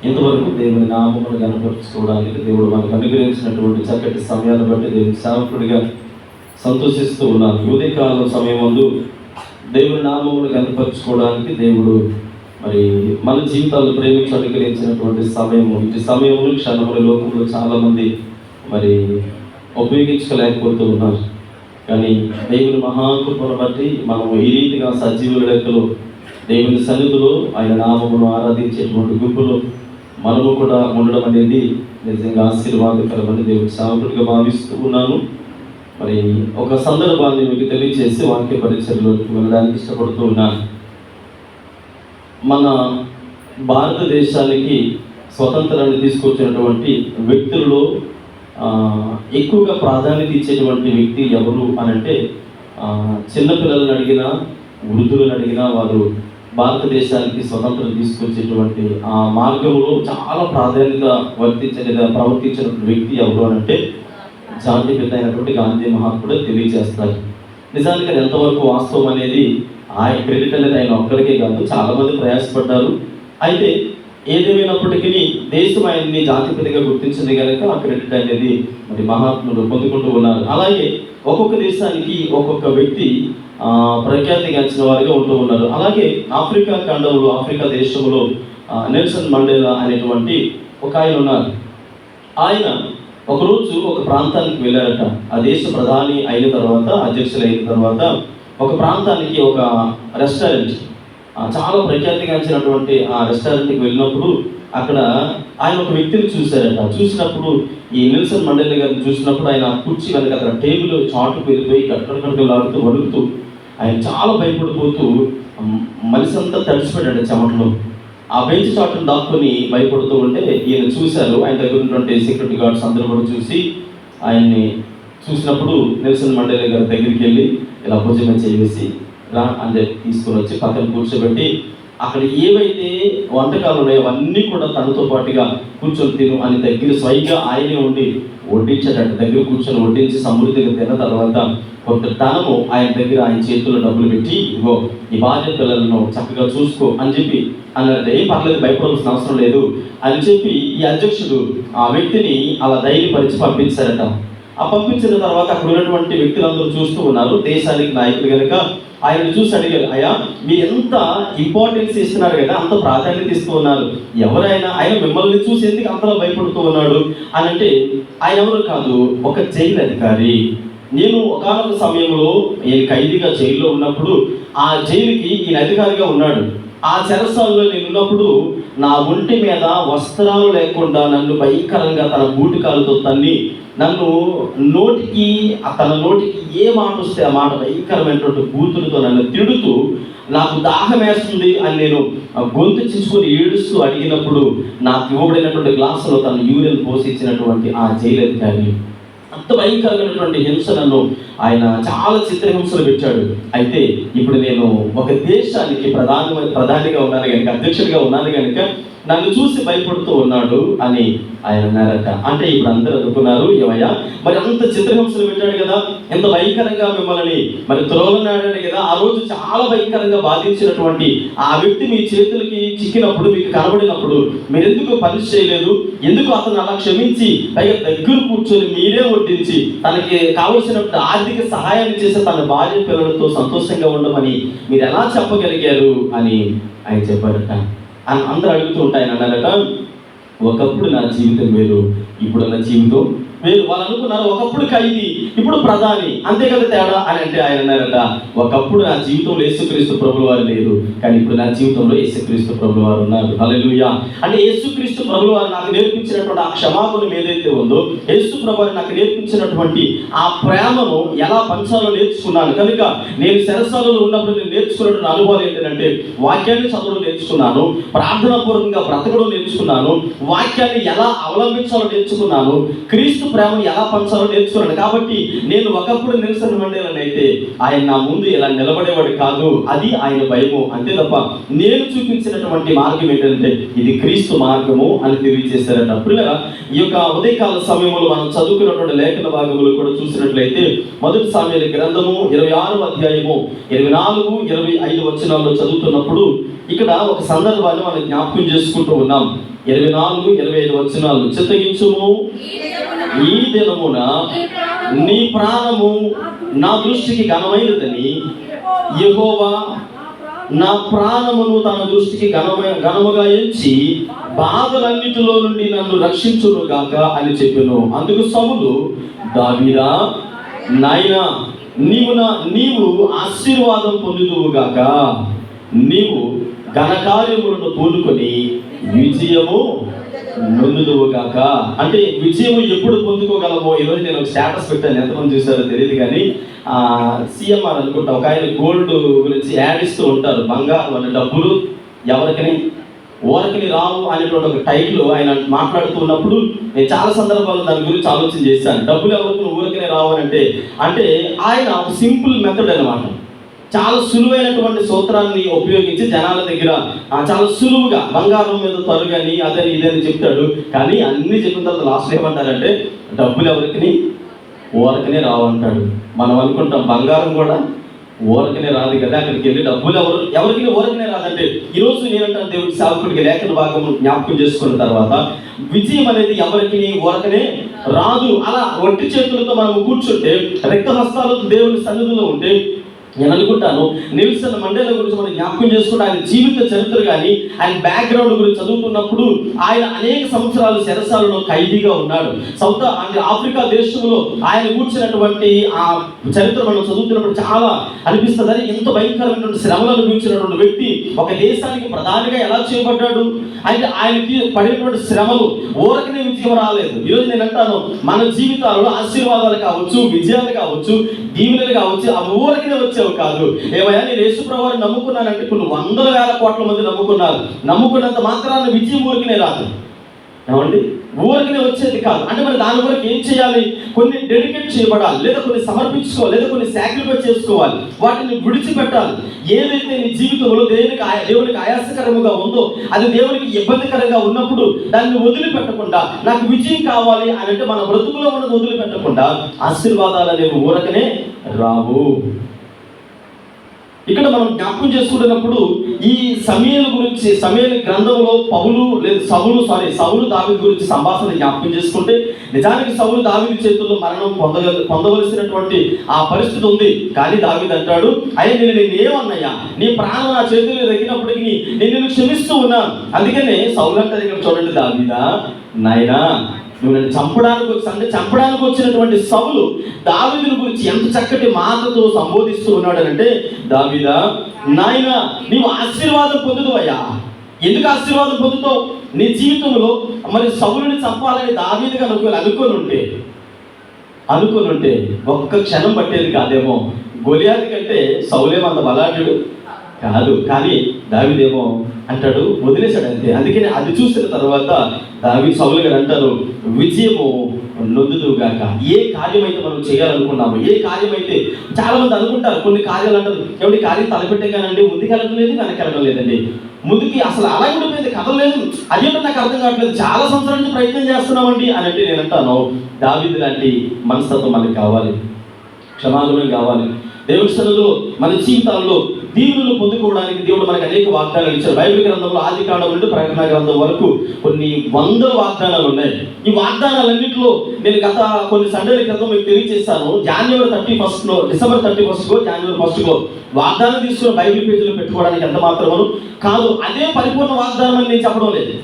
ఇంతవరకు దేవుని నామమును కనపరుచుకోవడానికి దేవుడు మనకు అనుగ్రహించినటువంటి చక్కటి సమయాన్ని బట్టి దేవుని సేవకుడిగా సంతోషిస్తూ ఉన్నాను. ఉదయకాలం సమయం ముందు దేవుని నామమును కనపరుచుకోవడానికి దేవుడు మరి మన జీవితాలను ప్రేమించి అనుగ్రహించినటువంటి సమయము. ఇటు సమయములు క్షణముల లోకంలో చాలామంది మరి ఉపయోగించుకోలేకపోతూ ఉన్నారు. కానీ దేవుని మహాకృపను బట్టి మనము ఈ రీతిగా సజీవుల లెక్కలో దేవుని సన్నిధిలో ఆయన నామమును ఆరాధించేటువంటి గుంపులో మనము కూడా ఉండడం అనేది నిజంగా ఆశీర్వాదకరమని దేవుని సేవకుడిగా భావిస్తూ ఉన్నాను. మరి ఒక సందర్భాన్ని మీకు తెలియజేసి వాక్య పరిచయలోకి వెళ్ళడానికి ఇష్టపడుతూ ఉన్నాను. మన భారతదేశానికి స్వతంత్రాన్ని తీసుకొచ్చినటువంటి వ్యక్తుల్లో ఎక్కువగా ప్రాధాన్యత ఇచ్చేటువంటి వ్యక్తి ఎవరు అని అంటే చిన్నపిల్లలను అడిగినా వృద్ధులను అడిగినా వారు భారతదేశానికి స్వతంత్రం తీసుకొచ్చేటువంటి ఆ మార్గంలో చాలా ప్రాధాన్యత ప్రవర్తించిన వ్యక్తి ఎవరు అని అంటే జాతిపిత అయినటువంటి గాంధీ మహాత్ముడు తెలియజేస్తారు. నిజానికి అది ఎంతవరకు వాస్తవం అనేది ఆయన క్రెడిట్ అనేది ఆయన ఒక్కరికే కాదు, చాలామంది ప్రయాసపడ్డారు. అయితే ఏదేమైనప్పటికీ దేశం ఆయన్ని జాతిపితగా గుర్తించింది కనుక ఆ క్రెడిట్ అనేది మరి మహాత్ముడు పొందుకుంటూ ఉన్నారు. అలాగే ఒక్కొక్క దేశానికి ఒక్కొక్క వ్యక్తి ప్రఖ్యాతిగాంచిన వారిగా ఉంటూ ఉన్నారు. అలాగే ఆఫ్రికా ఖండంలో ఆఫ్రికా దేశంలో నెల్సన్ మండేలా అనేటువంటి ఒక ఆయన ఉన్నారు. ఆయన ఒకరోజు ఒక ప్రాంతానికి వెళ్ళారట. ఆ దేశ ప్రధాని అయిన తర్వాత, అధ్యక్షులు అయిన తర్వాత ఒక ప్రాంతానికి ఒక రెస్టారెంట్, చాలా ప్రఖ్యాతిగాంచినటువంటి ఆ రెస్టారెంట్కి వెళ్ళినప్పుడు అక్కడ ఆయన ఒక వ్యక్తిని చూశారట. చూసినప్పుడు ఈ నెల్సన్ మండేలా గారిని చూసినప్పుడు ఆయన కుర్చీ వెనక అక్కడ టేబుల్ చాటుకు వెళ్ళిపోయి కట్టలాడుతూ వణుకుతూ ఆయన చాలా భయపడిపోతూ మనిషి అంతా తడిసిపోయాడు చెమటలో. ఆ బెంచ్ చాటును దాక్కుని భయపడుతూ ఉంటే ఈయన చూశారు. ఆయన దగ్గర ఉన్నటువంటి సెక్యూరిటీ గార్డ్స్ అందరూ కూడా చూసి ఆయన్ని చూసినప్పుడు నెల్సన్ మండేలా గారి దగ్గరికి వెళ్ళి ఇలా భుజం చేసి రా అని తీసుకొని వచ్చి పక్కన కూర్చోబెట్టి అక్కడ ఏవైతే వంటకాలు ఉన్నాయో అవన్నీ కూడా తనతో పాటుగా కూర్చొని తిను అని దగ్గర స్వయంగా ఆయనే ఉండి వడ్డించాడట. దగ్గర కూర్చొని వడ్డించి సమృద్ధిగా తిన్న తర్వాత కొంత ధనము ఆయన దగ్గర ఆయన చేతుల్లో డబ్బులు పెట్టి, ఇదిగో ఈ భార్య పిల్లలను చక్కగా చూసుకో అని చెప్పి అన్నారట. ఏం పర్లేదు, భయపడాల్సిన అవసరం లేదు అని చెప్పి ఈ అధ్యక్షుడు ఆ వ్యక్తిని అలా ధైర్యపరిచి పంపించారట. ఆ పంపించిన తర్వాత అక్కడ ఉన్నటువంటి వ్యక్తులందరూ చూస్తూ ఉన్నారు. దేశానికి నాయకులు కనుక ఆయన చూసి అడిగారు, అయ్యా మీరు ఎంత ఇంపార్టెన్స్ ఇస్తున్నారు కదా, అంత ప్రాధాన్యత ఇస్తూ ఉన్నారు, ఎవరైనా ఆయన మిమ్మల్ని చూసి ఎందుకు అంతలా భయపడుతూ ఉన్నాడు అని అంటే ఆయన ఎవరు కాదు, ఒక జైలు అధికారి. నేను ఒకానొక సమయంలో ఈయన ఖైదీగా జైల్లో ఉన్నప్పుడు ఆ జైలుకి ఈయన అధికారిగా ఉన్నాడు. ఆ చెరసాలలో నేను ఉన్నప్పుడు నా ఒంటి మీద వస్త్రాలు లేకుండా నన్ను భయంకరంగా తన బూటికాలతో తన్ని నన్ను తన నోటికి ఏ మాట వస్తే ఆ మాట భయంకరమైనటువంటి బూతులతో నన్ను తిడుతూ నాకు దాహం వేస్తుంది అని నేను గొంతు చించుకొని ఏడుస్తూ అడిగినప్పుడు నాకు ఇవ్వబడినటువంటి గ్లాసులో తను యూరిన్ పోసి ఇచ్చినటువంటి ఆ జైలు అధికారి అంత భయంకరమైనటువంటి హింసలను ఆయన చాలా చిత్రహింసలు పెట్టాడు. అయితే ఇప్పుడు నేను ఒక దేశానికి ప్రధానిగా ఉన్నాను కనుక, అధ్యక్షుడిగా ఉన్నాను కనుక నన్ను చూసి భయపడుతూ ఉన్నాడు అని ఆయన అన్నారట. అంటే ఇప్పుడు అందరూ అనుకున్నారు, ఏమయ్యా మరి అంత చిత్రహింసలు పెట్టాడు కదా, ఎంత భయంకరంగా మిమ్మల్ని మరి త్రోలనాడాడు కదా, ఆ రోజు చాలా భయంకరంగా బాధించినటువంటి ఆ వ్యక్తి మీ చేతులకి చిక్కినప్పుడు, మీకు కనబడినప్పుడు మీరు ఎందుకు పని చేయలేదు, ఎందుకు అతను అలా క్షమించి పైగా దగ్గర కూర్చొని మీరే వడ్డించి తనకి కావలసినప్పుడు ఆర్థిక సహాయాన్ని చేసి తన భార్య పిల్లలతో సంతోషంగా ఉండమని మీరు ఎలా చెప్పగలిగారు అని ఆయన చెప్పారట. అందరూ అడుగుతూ ఉంటాయని అన్నారట, ఒకప్పుడు నా జీవితం వేరు, ఇప్పుడు నా జీవితం వేరు. వాళ్ళు అనుకున్నారు ఒకప్పుడు ఖైదీ, ఇప్పుడు ప్రధాని, అంతే కదా తేడా అని అంటే ఆయన అన్నారట, ఒకప్పుడు నా జీవితంలో యేసుక్రీస్తు ప్రభుల వారు లేరు, కానీ ఇప్పుడు నా జీవితంలో యేసుక్రీస్తు ప్రభుల వారు ఉన్నారు. హల్లెలూయా. అంటే యేసుక్రీస్తు ప్రభుల వారు నాకు నేర్పించినటువంటి ఆ క్షమాగుణం ఏదైతే ఉందో, యేసు ప్రభు నాకు నేర్పించినటువంటి ఆ ప్రేమను ఎలా పంచాలో నేర్చుకున్నాను. కనుక నేను చెరసాలలో ఉన్నప్పుడు నేను నేర్చుకున్నటువంటి అనుభవాలు ఏంటంటే, వాక్యాన్ని చదవడం నేర్చుకున్నాను, ప్రార్థనాపూర్వకంగా బ్రతకడం నేర్చుకున్నాను, వాక్యాన్ని ఎలా అవలంబించాలో నేర్చుకున్నాను, క్రీస్తు ప్రేమను ఎలా పంచాలో నేర్చుకున్నాను. కాబట్టి నేను ఒకప్పుడు నెల్సన్ మండేలా అయితే ఆయన నా ముందు ఇలా నిలబడేవాడు కాదు. అది ఆయన భయము, అంతే తప్ప నేను చూపించినటువంటి మార్గం ఏంటంటే ఇది క్రీస్తు మార్గము అని తెలియజేశారట. పిల్లల ఈ యొక్క ఉదయకాల సమయంలో మనం చదువుకున్నటువంటి లేఖన భాగములు కూడా చూసినట్లయితే మొదటి సామ్యుయేలు గ్రంథము 26వ అధ్యాయము 24, 25 వచనాల్లో చదువుతున్నప్పుడు ఇక్కడ ఒక సందర్భాన్ని మనం జ్ఞాపకం చేసుకుంటూ ఉన్నాం. 24, 25 వచనాలు. చిత్తగించుము, ఈ దినమున నీ ప్రాణము నా దృష్టికి ఘనమైనదని యెహోవా నా ప్రాణమును తన దృష్టికి ఘనముగా ఎంచి బాధలన్నిటిలో నుండి నన్ను రక్షించును గాక అని చెప్పెను. అందుకు సౌలు, దావీదా, నాయనా నీవు ఆశీర్వాదం పొందుదువు గాక, నీవు ఘనకార్యములను పూనుకొని విజయము నొందుదువు గాక. అంటే విజయము ఎప్పుడు పొందుకోగలమో ఈరోజు నేను ఒక స్టేటస్ పెట్టాను, ఎంతమంది చూసారో తెలియదు కానీ సిఎంఆర్ అనుకుంటా ఒక ఆయన గోల్డ్ గురించి యాడ్ ఇస్తూ ఉంటారు. బంగారం అనే డబ్బులు ఎవరికని ఊరకని రావు అనేటువంటి ఒక టైటిల్ ఆయన మాట్లాడుతున్నప్పుడు నేను చాలా సందర్భాల్లో దాని గురించి ఆలోచన చేశాను. డబ్బులు ఎవరికి ఊరకనే రావు అంటే ఆయన ఒక సింపుల్ మెథడ్ అన్నమాట. చాలా సులువైనటువంటి సూత్రాన్ని ఉపయోగించి జనాల దగ్గర చాలా సులువుగా బంగారం మీద తరుగని అదని ఇదని చెప్తాడు. కానీ అన్ని చెప్పిన తర్వాత లాస్ట్ ఏమంటారంటే డబ్బులు ఎవరికి ఊరకనే రావు అంటాడు. మనం అనుకుంటాం బంగారం కూడా ఊరకనే రాదు కదా, అక్కడికి వెళ్ళి డబ్బులు ఎవరికి ఊరకనే రాదంటే ఈరోజు నేనంటాను దేవుడి సేవకుడికి లేఖన భాగం జ్ఞాపకం చేసుకున్న తర్వాత విజయం అనేది ఎవరికి ఊరకనే రాదు. అలా ఒట్టి చేతులతో మనం కూర్చుంటే రక్త హస్తాలతో దేవుని సన్నిధిలో ఉంటే నేను అనుకుంటాను నెల్సన్ మండేలా గురించి మనం జ్ఞాపకం చేసుకుంటే ఆయన జీవిత చరిత్ర కానీ ఆయన బ్యాక్గ్రౌండ్ గురించి చదువుతున్నప్పుడు ఆయన అనేక సంవత్సరాలు చెరసాలలో ఖైదీగా ఉన్నాడు. సౌత్ ఆఫ్రికా దేశంలో ఆయన కూర్చున్నటువంటి ఆ చరిత్ర మనం చదువుతున్నప్పుడు చాలా అనిపిస్తుంది. అని ఎంత భయంకరమైనటువంటి శ్రమలు అనుభవించినటువంటి వ్యక్తి ఒక దేశానికి ప్రధానిగా ఎలా చేయబడ్డాడు అంటే ఆయనకి పడినటువంటి శ్రమలు ఊరకనే విజయం రాలేదు. ఈరోజు నేను అంటాను మన జీవితాలలో ఆశీర్వాదాలు కావచ్చు, విజయాలు కావచ్చు, దీవెనలు కావచ్చు, ఆ ఊరకనే వచ్చావు కాదు. ఏమయ్యా నేను యేసుప్రభువుని నమ్ముకున్నానంటే కొన్ని 100,000 కోట్ల మంది నమ్ముకున్నారు. నమ్ముకున్నంత మాత్రాన విజయం ఊరికనే రాదు. ఏమండి ఊరికనే వచ్చేది కాదు. అంటే మరి దాని వరకు ఏం చేయాలి? కొన్ని డెడికేట్ చేయబడాలి, లేదా కొన్ని సమర్పించుకోవాలి, లేదా కొన్ని సాక్రిఫైస్ చేసుకోవాలి, వాటిని విడిచిపెట్టాలి. ఏదైతే నీ జీవితంలో దేవునికి ఆయాసకరముగా ఉందో, అది దేవునికి ఇబ్బందికరంగా ఉన్నప్పుడు దాన్ని వదిలిపెట్టకుండా నాకు విజయం కావాలి అని అంటే మన బ్రతుకులో ఉన్నది వదిలిపెట్టకుండా ఆశీర్వాదాలు అనేవి ఊరకనే రావు. ఇక్కడ మనం జ్ఞాపకం చేసుకుంటున్నప్పుడు ఈ సమూయేలు గురించి సమూయేలు గ్రంథంలో సౌలు దావీదు గురించి సంభాషణ జ్ఞాపకం చేసుకుంటే నిజానికి సౌలు దావీదు చేతుల్లో మరణం పొందవలసినటువంటి ఆ పరిస్థితి ఉంది. కానీ దావీదు అంటాడు, అయ్యా నేను ఏమన్నాయా, నీ ప్రాణం నా చేతుల్లో దక్కినప్పటికీ నేను క్షమిస్తూ ఉన్నాను. అందుకనే సౌలు అంటారు ఇక్కడ చూడండి, దావీదా నాయనా నువ్వు నన్ను చంపడానికి వచ్చినటువంటి సౌలు దావీదుని గురించి ఎంత చక్కటి మాటతో సంబోధిస్తూ ఉన్నాడు అంటే, దావీదా నాయనా నీవు ఆశీర్వాదం పొందుతావయ్యా. ఎందుకు ఆశీర్వాదం పొందుతావు? నీ జీవితంలో మరి సౌలుని చంపాలని దావీదుగా నువ్వు అనుకొని ఉంటే ఒక్క క్షణం పట్టేది కాదేమో. గొలియాతు కంటే సౌలేమంత బలాఢ్యుడు కాదు, కానీ దావీదేమో అంటాడు వదిలేశాడు అంతే. అందుకని అది చూసిన తర్వాత సౌలు గారు అంటారు విజయము నొందుదుగాక. ఏ కార్యమైతే మనం చేయాలనుకున్నాము, ఏ కార్యమైతే చాలా మంది అనుకుంటారు కొన్ని కార్యాలు అంటారు, ఎవరి కార్యం తలపెట్టే కానండి ముందుకు వెళ్ళడం లేదు, వెనక్కి వెళ్ళడం లేదండి. ముందుకి అసలు అలా ఉండిపోయింది, కదలలేదు. అదేంటో నాకు అర్థం కావట్లేదు, చాలా సంవత్సరాల నుంచి ప్రయత్నం చేస్తున్నామండి అని అంటే నేను అంటాను దావీదు లాంటి మనస్తత్వం మనకి కావాలి, క్షమాగుణం కావాలి. దేవుడి సన్నిధిలో మన జీవితాల్లో దీవులను పొందుకోవడానికి దేవుడు మనకు అనేక వాగ్దానాలు ఇచ్చారు. బైబిల్ గ్రంథంలో ఆది కాండం నుండి ప్రకటన గ్రంథం వరకు కొన్ని 100 వాగ్దానాలు ఉన్నాయి. ఈ వాగ్దానాలన్నింటిలో నేను గత కొన్ని సండేల క్రితం మీకు తెలియజేస్తాను. January 31 December 31 January 1 వాగ్దానం తీసుకుని బైబిల్ పేజీలో పెట్టుకోవడానికి ఎంత మాత్రమో కాదు, అదే పరిపూర్ణ వాగ్దానం అని నేను చెప్పడం లేదు.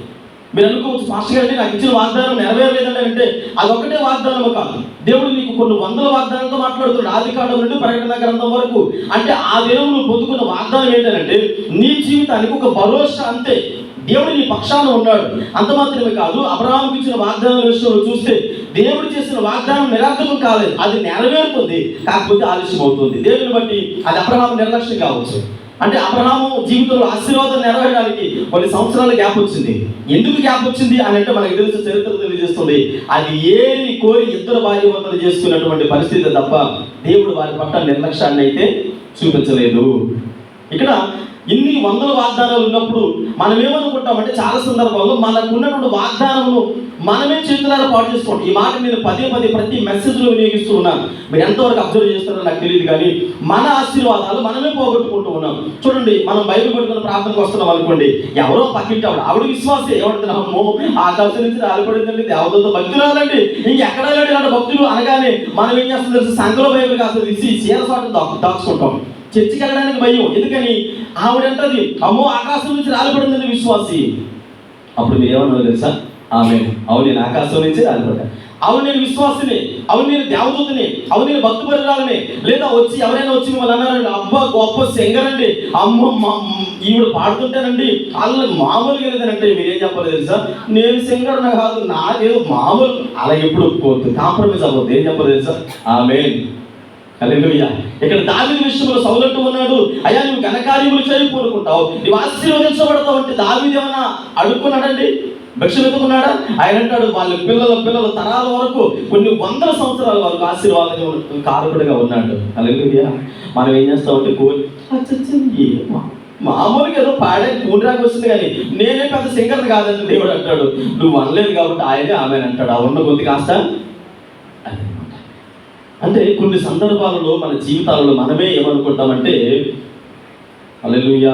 మీరు అనుకోవచ్చు పాస్టర్ గారు నాకు ఇచ్చిన వాగ్దానం నెరవేరలేదండి అంటే అదొక్కటే వాగ్దానము కాదు. దేవుడు నీకు కొన్ని 100 వాగ్దానాలతో మాట్లాడుతున్నాడు ఆది కాండం నుండి ప్రకటన గ్రంథం వరకు. అంటే ఆ దేవుడు నువ్వు పొందుకున్న వాగ్దానం ఏంటంటే నీ జీవితానికి ఒక భరోసా, అంతే. దేవుడు నీ పక్షాన ఉన్నాడు. అంత మాత్రమే కాదు, అబ్రహాముకు ఇచ్చిన వాగ్దానం విషయంలో చూస్తే దేవుడు చేసిన వాగ్దానం నిరర్థకం కాలేదు, అది నెరవేరుతుంది, కాకపోతే ఆలస్యం అవుతుంది. దేవుని బట్టి అది అబ్రహాము నిర్లక్ష్యం కావచ్చు, అంటే అబ్రహాము జీవితంలో ఆశీర్వాదం నెరవేరడానికి కొన్ని సంవత్సరాల గ్యాప్ వచ్చింది. ఎందుకు గ్యాప్ వచ్చింది అని అంటే మనకు తెలిసిన చరిత్ర తెలియజేస్తుంది. అది ఏరి కోరి ఇద్దరు భార్యాభర్తలు చేసుకున్నటువంటి పరిస్థితి తప్ప దేవుడు వారి పట్ల నిర్లక్ష్యాన్ని అయితే చూపించలేదు. ఇక్కడ ఇన్ని వందల వాగ్దానాలు ఉన్నప్పుడు మనం ఏమనుకుంటామంటే చాలా సందర్భాల్లో మనకు ఉన్నటువంటి వాగ్దానమును మనమే చేతులారా పాటు చేసుకోండి. ఈ మాట నేను పదే ప్రతి మెసేజ్లో వినియోగిస్తూ ఉన్నాను. మీరు ఎంతవరకు అబ్జర్వ్ చేస్తారో నాకు తెలియదు, కానీ మన ఆశీర్వాదాలు మనమే పోగొట్టుకుంటూ ఉన్నాం. చూడండి, మనం బైబిల్ పట్టుకుని ప్రార్థనకు వస్తున్నాం అనుకోండి, ఎవరో పక్కింటి ఆవిడ విశ్వాసే ఏమంటున్నామో ఆకాశం నుంచి రాలిపడిందండి, దేవతలతో భక్తులు రాలండి, ఇంకెక్కడ ఇలాంటి భక్తులు అనగానే మనం ఏం చేస్తాం తెలుసు, సంఘలో బైబిల్ కాస్త తీసి చీరసాటు దాచుకుంటాం. చర్చికి వెళ్ళడానికి భయం. ఎందుకని? ఆవిడంటది, అమ్మో ఆకాశం నుంచి రాలిపడిందని విశ్వాసి. అప్పుడు మీరు ఏమన్నా తెలుసా? అవును నేను ఆకాశం నుంచి రాలిపడ్డా, అవును నేను విశ్వాసిని, అవును నేను దేవదూతని, అవును నేను భక్తి పరిరాలని. లేదా వచ్చి ఎవరైనా వచ్చి మిమ్మల్ని అన్నారండి, అబ్బా గొప్ప సింగర్ అండి, అమ్మ ఈవిడ పాడుతుంటేనండి వాళ్ళు మామూలుగా లేదనంటే మీరేం చెప్పాలి తెలుసా? నేను సింగర్ కాదు, నాకేదో మామూలు. అలా ఎప్పుడు ఒప్పుకోవద్దు, కాంప్రమైజ్ అవ్వద్దు. ఏం చెప్పాలి తెలుసా? ఆమేన్, హల్లెలూయా. ఇక్కడ దావీదు విషయంలో సౌలు అంటూ ఉన్నాడు, అయ్యా నువ్వు ఘనకార్యములు చేయి కోరుకుంటావు, నువ్వు ఆశీర్వదించబడతావు అంటే దావీదు ఏమన్నా అడుక్కున్నాడండి? భిక్ష వెతుకున్నాడా? ఆయన అంటాడు, వాళ్ళ పిల్లల తరాల వరకు కొన్ని వందల సంవత్సరాల వరకు ఆశీర్వాదం కారకుడిగా ఉన్నాడు. హల్లెలూయా. మనం ఏం చేస్తామంటే మామూలుగా ఏదో పాడే కూడిరాకి వస్తుంది, కానీ నేనే పెద్ద సింగర్ని కాదంటే దేవుడు అంటాడు, నువ్వు అనలేదు కాబట్టి ఆయనే ఆమె అంటాడు. ఆ ఉన్న కొద్ది కాస్త అంటే కొన్ని సందర్భాలలో మన జీవితాలలో మనమే ఏమనుకుంటామంటే, హల్లెలూయా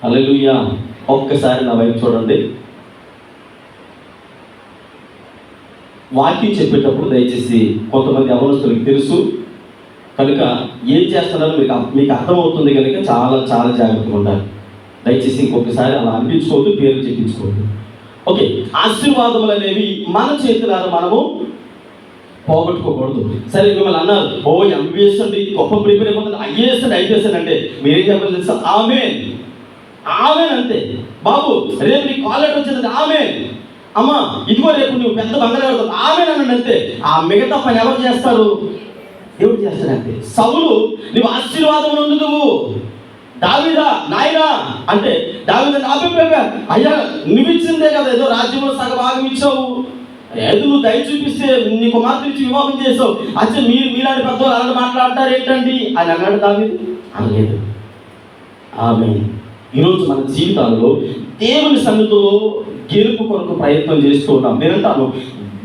హల్లెలూయా. ఒక్కసారి నా వైపు చూడండి. వాక్యం చెప్పేటప్పుడు దయచేసి కొంతమంది యవనస్తులకు తెలుసు కనుక ఏం చేస్తున్నారో మీకు అర్థమవుతుంది కనుక చాలా జాగ్రత్తగా ఉండాలి. దయచేసి ఇంకొకసారి అలా అనిపించుకోవద్దు, పేరు చెప్పించుకోవద్దు. ఓకే, ఆశీర్వాదములు అనేవి మన చేతులారా మనము పోగొట్టుకోకూడదు. సరే, మిమ్మల్ని అన్నారు, ఓ ఎంబీఎస్ అండి గొప్ప ప్రిపేర్ అయిపోతుంది, ఐఏఎస్ అండి ఐపీఎస్ అంటే మీరేం చెప్పాలి తెలుసా? ఆమేన్ అంతే. బాబు రేపు నీ కాలేజ్ వచ్చిందంటే ఆమేన్. అమ్మ ఇదిగో రేపు నువ్వు పెద్ద బంగారు కడతావు, ఆమేన్ అనండి అంతే. ఆ మిగతా పని ఎవరు చేస్తారు? దేవుడు చేస్తాడంతే. సౌలు నువ్వు ఆశీర్వాదం నువ్వు దావీదా నాయనా అంటే దావీదా ఆపేపా, అయ్యా నువ్వు ఇచ్చిందే కదా, ఏదో రాజ్యంలో సగభాగం ఇచ్చావు, ఏదో నువ్వు దయ చూపిస్తే నీ కుమార్తె ఇచ్చి వివాహం చేసావు, అచ్చా మీలాంటి పెద్దవాళ్ళు అలాంటి మాట్లాడతారు ఏంటండి అని అన్నాడు దావీదు? అనలేదు. ఆమేన్. ఈరోజు మన జీవితాల్లో దేవుని సన్నిధిలో గెలుపు కొరకు ప్రయత్నం చేస్తూ ఉన్నాం. నేనంటాను,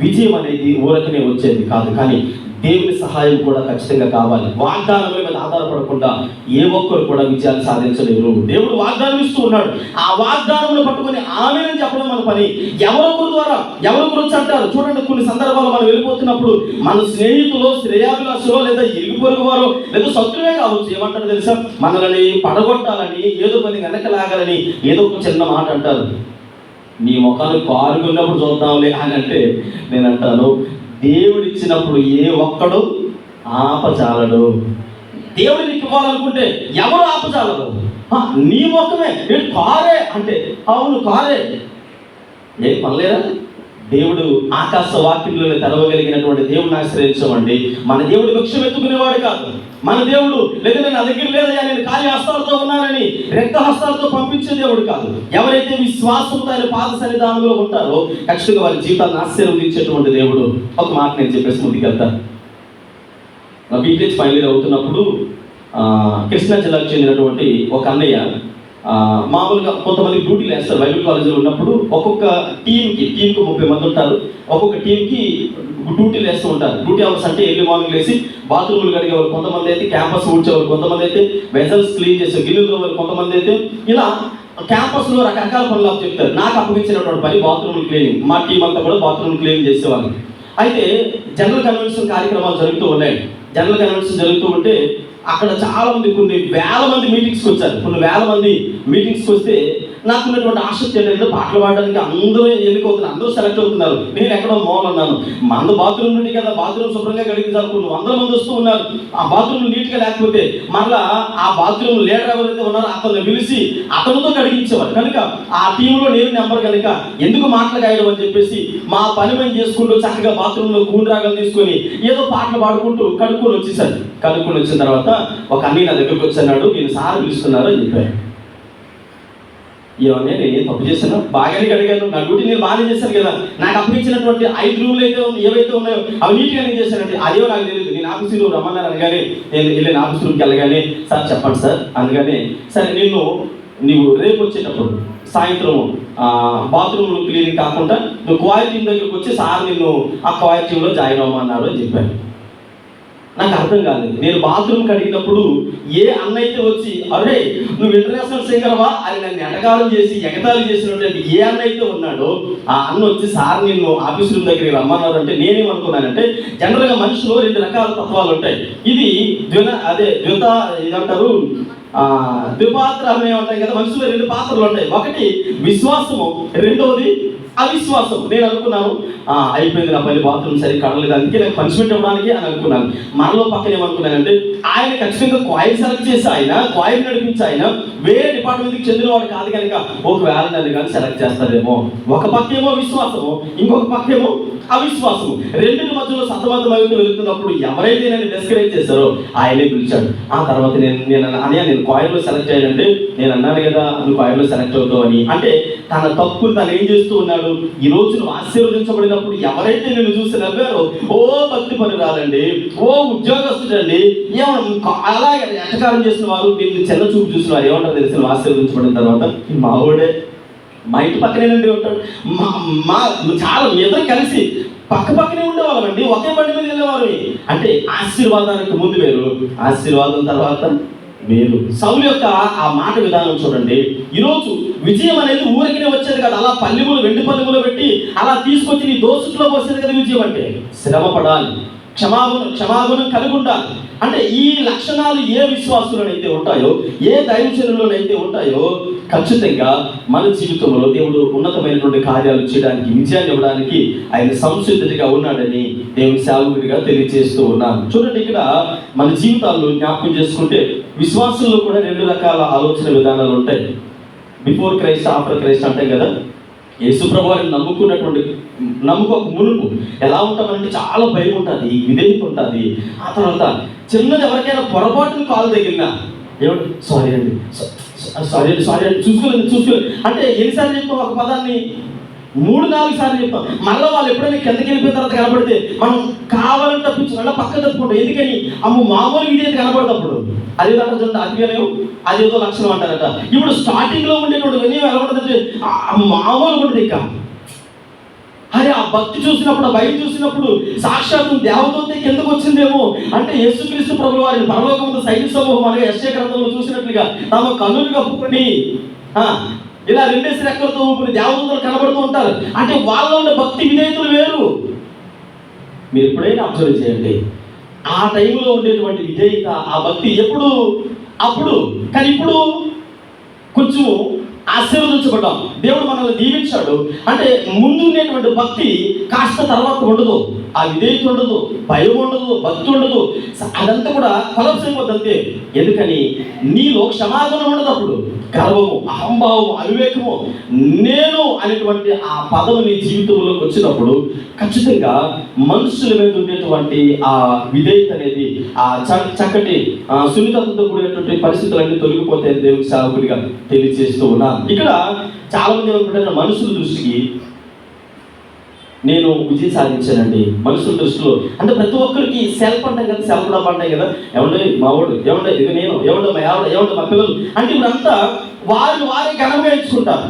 విజయం అనేది ఊరకనే వచ్చేది కాదు, కానీ దేవుని సహాయం కూడా ఖచ్చితంగా కావాలి. వాగ్దానముల మీద ఆధారపడకుండా ఏ ఒక్కరు కూడా విజయాన్ని సాధించలేరు. దేవుడు వాగ్దానం ఇస్తూ ఉన్నాడు, ఆ వాగ్దానములు పట్టుకొని ఆమేన్ చెప్పడం మన పని. ఎవరొకరు ద్వారా ఎవరి గురించి అంటారు చూడండి. కొన్ని సందర్భాలు మనం వెళ్ళిపోతున్నప్పుడు మన స్నేహితులు, శ్రేయాభిలాషులో, లేదా ఇరుగు పొరుగు వారు, లేదా శత్రువే కావచ్చు, ఏమంటారు తెలుసా? మనల్ని పడగొట్టాలని, ఏదో పని వెనకలాగాలని ఏదో ఒక చిన్న మాట అంటారు. నీ ముఖాలు కారుగున్నప్పుడు చూద్దాంలే అని అంటే నేను అంటాను, దేవుడు ఇచ్చినప్పుడు ఏ ఒక్కడు ఆపజాలడు. దేవుడు నీకు ఇవ్వాలనుకుంటే ఎవరు ఆపజాలరు? నీ ముఖమే కారే అంటే అవును కారే, ఏం పర్లేదా? దేవుడు ఆకాశ వాక్యంలో తెరవగలిగినటువంటి దేవుడిని ఆశ్రయించమండి. మన దేవుడు భిక్ష ఎత్తుకునేవాడు కాదు. మన దేవుడు లేదా నా దగ్గర లేదయ్యా నేను ఖాళీ హస్తాలతో ఉన్నానని రక్త హస్తాలతో పంపించే దేవుడు కాదు. ఎవరైతే విశ్వాసంతో ఆయన పాద సన్నిధానంలో ఉంటారో ఖచ్చితంగా వారి జీవితాన్ని ఆశీర్వదించేటువంటి దేవుడు. ఒక మాట నేను చెప్పేసి ముందుకెళ్తాను. నా బీటెక్ ఫైనల్ ఇయర్ అవుతున్నప్పుడు కృష్ణా జిల్లాకు చెందినటువంటి ఒక అన్నయ్య మామూలుగా కొంతమంది డ్యూటీలు వేస్తారు. బైబిల్ కాలేజీలో ఉన్నప్పుడు ఒక్కొక్క టీంకి 30 మంది ఉంటారు. ఒక్కొక్క టీంకి డ్యూటీలు వేస్తూ ఉంటారు. డ్యూటీ అవర్స్ అంటే ఎర్లీ మార్నింగ్ లేసి బాత్రూములు కడిగేవారు కొంతమంది అయితే, క్యాంపస్ ఊడ్చేవారు కొంతమంది అయితే, వెజల్స్ క్లీన్ చేసే గిన్నెలు కొంతమంది అయితే, ఇలా క్యాంపస్లో రకరకాల పనులు చెప్తారు. నాకు అప్పగించినటువంటి పని బాత్రూములు క్లీనింగ్. మా టీం అంతా కూడా బాత్రూమ్ క్లీన్ చేసేవాళ్ళు. అయితే జనరల్ కన్వెన్షన్ కార్యక్రమాలు జరుగుతూ ఉన్నాయి. జనరల్ కన్వెన్షన్ జరుగుతూ ఉంటే అక్కడ చాలా మంది, కొన్ని వేల మంది మీటింగ్స్కి వచ్చారు. కొన్ని వేల మంది మీటింగ్స్కి వస్తే నాకున్నటువంటి ఆసక్తి ఏంటంటే పాటలు పాడడానికి అందరూ ఎన్నికవుతున్నారు, అందరూ సెలెక్ట్ అవుతున్నారు. నేను ఎక్కడో మోల్ ఉన్నాను. మన బాత్రూమ్ నుండి కదా, బాత్రూమ్ శుభ్రంగా కడిగి చాలుకున్నాను, 100 మంది వస్తూ ఉన్నారు. ఆ బాత్రూమ్ నీట్గా లేకపోతే మరలా ఆ బాత్రూమ్ లీడర్ ఎవరైతే ఉన్నారో అతను పిలిచి అతనితో కడిగించేవారు. కనుక ఆ టీంలో నేను నెంబర్ కనుక ఎందుకు మాటలు గాయడం అని చెప్పేసి మా పని పని చేసుకుంటూ చక్కగా బాత్రూంలో కూని రాగలు తీసుకొని ఏదో పాటలు పాడుకుంటూ కడుక్కొని వచ్చేసాను. కడుక్కొని వచ్చిన తర్వాత ఒక అన్నయ్య నా దగ్గరకు వచ్చాడు. నేను సార్ పిలుస్తున్నారు అని చెప్పాను. ఏమన్నా నేను తప్పు చేశాను? బాగానే అడిగాను, నా డ్యూటీ నేను బాగానే చేశాను కదా. నాకు అప్పగించినటువంటి 5 రూములు అయితే ఏవైతే ఉన్నాయో అవి నీట్గా నేను చేశానంటే అదేవో నాకు తెలియదు. నేను ఆఫీస్ రూమ్ రమ్మన్నారు అనగానే నేను వెళ్ళిన ఆఫీస్ రూమ్కి వెళ్ళగానే సార్ చెప్పండి సార్ అనగానే, సరే నీవు రేపు వచ్చేటప్పుడు సాయంత్రం బాత్రూమ్ క్లీనింగ్ కాకుండా నువ్వు క్వాయిర్ టీమ్ దగ్గరికి వచ్చి సార్ నిన్ను ఆ క్వాయిర్ టీంలో జాయిన్ అవ్వమన్నారు అని చెప్పాను. నాకు అర్థం కాలేదు. నేను బాత్రూమ్కి అడిగినప్పుడు ఏ అన్న అయితే వచ్చి అరే నువ్వు ఇంటర్నేషనల్ సింగర్వా అని నన్ను ఎటకారం చేసి ఎగతాళి చేసినటువంటి ఏ అన్న అయితే ఉన్నాడో ఆ అన్న వచ్చి సార్ నిన్ను ఆఫీస్ రూమ్ దగ్గరికి రమ్మన్నారు అంటే నేనేమనుకున్నానంటే, జనరల్గా మనిషిలో 2 రకాల తత్వాలు ఉంటాయి. ఇది ఇదంటారు ద్విపాత్రమే ఉంటాయి కదా. మనుషులో 2 పాత్రలు ఉంటాయి. ఒకటి విశ్వాసము, రెండవది అవిశ్వాసం. నేను అనుకున్నాను అయిపోయింది నా పని, బాత్రూమ్ సరి కడలేదు, అందుకే నాకు పనిష్మెంట్ ఇవ్వడానికి అని అనుకున్నాను. మనలో పక్కన ఏమనుకున్నానంటే, ఆయన ఖచ్చితంగా క్వాయిర్ సెలెక్ట్ చేసి ఆయన క్వాయిర్ నడిపించి ఆయన వేరే డిపార్ట్మెంట్కి చెందినవాడు కాదు కనుక ఒకవేళ నన్ను కానీ సెలెక్ట్ చేస్తారేమో. ఒక పక్కేమో విశ్వాసము, ఇంకొక పక్కేమో అవిశ్వాసము. రెండింటి మధ్యలో సతమతమవుతూ వెళుతున్నప్పుడు ఎవరైతే నన్ను డిస్కరేజ్ చేశారో ఆయనే పిలిచాడు. ఆ తర్వాత నేను క్వాయిర్లో సెలెక్ట్ అయ్యానంటే నేను అన్నాను కదా నువ్వు క్వాయిర్లో సెలెక్ట్ అవుతావు అని. అంటే తన తప్పులు తను ఏం చేస్తూ ఉన్నాడు, ఈ రోజు నువ్వు ఆశీర్వదించబడినప్పుడు ఎవరైతే నేను చూసి నవ్వారో, ఓ భక్తి పరురాలండి, ఓ ఉద్యోగస్తుడండి, అలాగే ఎట్టకారం చేసిన వారు, నేను చిన్న చూపు చూసిన వారు ఏమంటారు తెలిసిన ఆశీర్వదించబడిన తర్వాత మావాడే మా ఇంటి పక్కనేనండి ఉంటాడు. మా చాలా ఇద్దరు కలిసి పక్కనే ఉండేవాళ్ళండి, ఒకే బండి మీద వెళ్ళేవారు. అంటే ఆశీర్వాదానికి ముందు వేరు, ఆశీర్వాదం తర్వాత వేరు. సౌలు యొక్క ఆ మాట విధానం చూడండి. ఈరోజు విజయం అనేది ఊరికినే వచ్చేది కదా, అలా వెండి పల్లెములు పెట్టి అలా తీసుకొచ్చి నీ దోసుట్లో పోసేది కదా విజయం అంటే. శ్రమ పడాలి, క్షమాగుణం కలిగి ఉండాలి. అంటే ఈ లక్షణాలు ఏ విశ్వాసులనైతే ఉంటాయో, ఏ దైవజనులనైతే ఉంటాయో, ఖచ్చితంగా మన జీవితంలో దేవుడు ఉన్నతమైనటువంటి కార్యాలు చేయడానికి, విజయాన్ని ఇవ్వడానికి ఆయన సంసిద్ధుడిగా ఉన్నాడని దేవుని సేవకుడిగా తెలియజేస్తూ ఉన్నాను. చూడండి, ఇక్కడ మన జీవితాల్లో జ్ఞాపకం చేసుకుంటే విశ్వాసంలో కూడా 2 రకాల ఆలోచన విధానాలు ఉంటాయి. బిఫోర్ క్రైస్ట్, ఆఫ్టర్ క్రైస్ట్ అంటాం కదా. యేసుప్రభు వారిని నమ్ముకోక మునుపు ఎలా ఉంటామంటే చాలా భయం ఉంటుంది, విధేయత ఉంటుంది. ఆ తర్వాత చిన్నది ఎవరికైనా పొరపాటును కాలు తగిలినా ఏమంటే సారీ అండి చూసుకోలేదు అంటే ఎన్నిసార్లు చెప్తాం ఒక పదాన్ని? 3-4 సార్లు చెప్తాం. మళ్ళీ వాళ్ళు ఎప్పుడైనా కిందకి వెళ్ళిపోయిన తర్వాత కనపడితే మనం కావాలని తప్పించి మళ్ళీ పక్క తప్పుకుంటాం. ఎందుకని? మామూలు విధేయత కనపడేటప్పుడు అది చూడండి, అతిగనేమో అదేదో లక్షణం అంటారట. ఇప్పుడు స్టార్టింగ్లో ఉండేటువంటి వినయం ఎలా ఉంటుందంటే మామూలు ఉంటుంది. ఇక అరే ఆ భక్తి చూసినప్పుడు, ఆ భయం చూసినప్పుడు సాక్షాత్తు దేవదూత కిందకు వచ్చిందేమో. అంటే యేసుక్రీస్తు ప్రభువు వారిని పరలోకముందు సైనిక సమూహం అనగా యెషయా గ్రంథంలో చూసినట్లుగా తమ కన్నులు కప్పుకొని ఇలా 2 రెక్కలతో ఊపిరి దేవదూతలు కనబడుతూ ఉంటారు. అంటే వాళ్ళలో ఉన్న భక్తి విధేయతలు వేరు. మీరు ఎప్పుడైనా అబ్జర్వ్ చేయండి, ఆ టైంలో ఉండేటువంటి విధేయత, ఆ భక్తి ఎప్పుడు అప్పుడు. కానీ ఇప్పుడు కొంచెం ఆశీర్వదించబడ్డాం, దేవుడు మనల్ని దీవించాడు అంటే ముందు ఉండేటువంటి భక్తి కాస్త తర్వాత ఉండదు, ఆ విధేయత ఉండదు, భయం ఉండదు, భక్తి ఉండదు. అదంతా కూడా కొలాప్స్ అయిపోద్ది అంతే. ఎందుకని? నీలో క్షమాగుణం ఉండదు. అప్పుడు గర్వము, అహంభావము, అవివేకము, నేను అనేటువంటి ఆ పదము నీ జీవితంలోకి వచ్చినప్పుడు ఖచ్చితంగా మనుషుల మీద ఉండేటువంటి ఆ విధేయత అనేది, ఆ చక్కటి సున్నితత్వంతో కూడినటువంటి పరిస్థితులన్నీ తొలగిపోతే దేవుని సేవకుడిగా తెలియజేస్తూ ఉన్నాను. ఇక్కడ చాలా మంది ఏమనుకుంటారు, మనుషుల దృష్టికి నేను విజయం సాధించానండి. మనుషుల దృష్టిలో అంటే ప్రతి ఒక్కరికి సెల్ఫ్ అంటాం కదా, సెల్ఫ్ డబ్బు అంటాం కదా. ఏమంటే మావాడు, ఏమంటే ఇది నేను, ఏమంటే మా ఆవిడ, ఏమంటే మా పిల్లలు. అంటే ఇప్పుడంతా వారి ఘనంగా ఎంచుకుంటారు.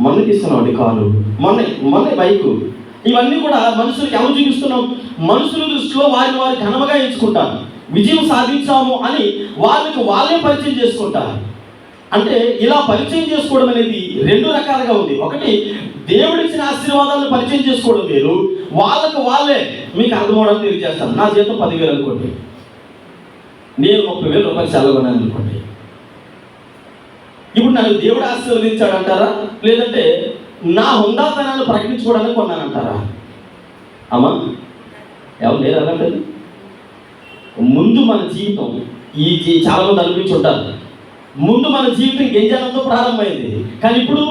మొన్నకి ఇస్తున్నాం కారు, మొన్న బైకు, ఇవన్నీ కూడా మనుషులకి ఎవరు చూపిస్తున్నాం? మనుషుల దృష్టిలో వారిని ఘనంగా ఎంచుకుంటారు. విజయం సాధించాము అని వాళ్ళే పరిచయం చేసుకుంటారు. అంటే ఇలా పరిచయం చేసుకోవడం అనేది 2 రకాలుగా ఉంది. ఒకటి దేవుడిచ్చిన ఆశీర్వాదాలను పరిచయం చేసుకోవడం వేరు, వాళ్ళే మీకు అర్థమవడం తెలియజేస్తాను. నా జీతం 10,000 అనుకోండి, నేను 30,000 రూపాయలు సెలవున్నాను అనుకోండి. ఇప్పుడు నన్ను దేవుడు ఆశీర్వదించాడు అంటారా, లేదంటే నా హుందాతనాన్ని ప్రకటించుకోవడానికి కొన్నానంటారా? అమ్మా ఎవరు లేదు అలాంటి. ముందు మన జీవితం చాలా మంది అనిపించుంటారు, ముందు మన జీవితం గెంజనంతో ప్రారంభమైంది. కానీ ఇప్పుడు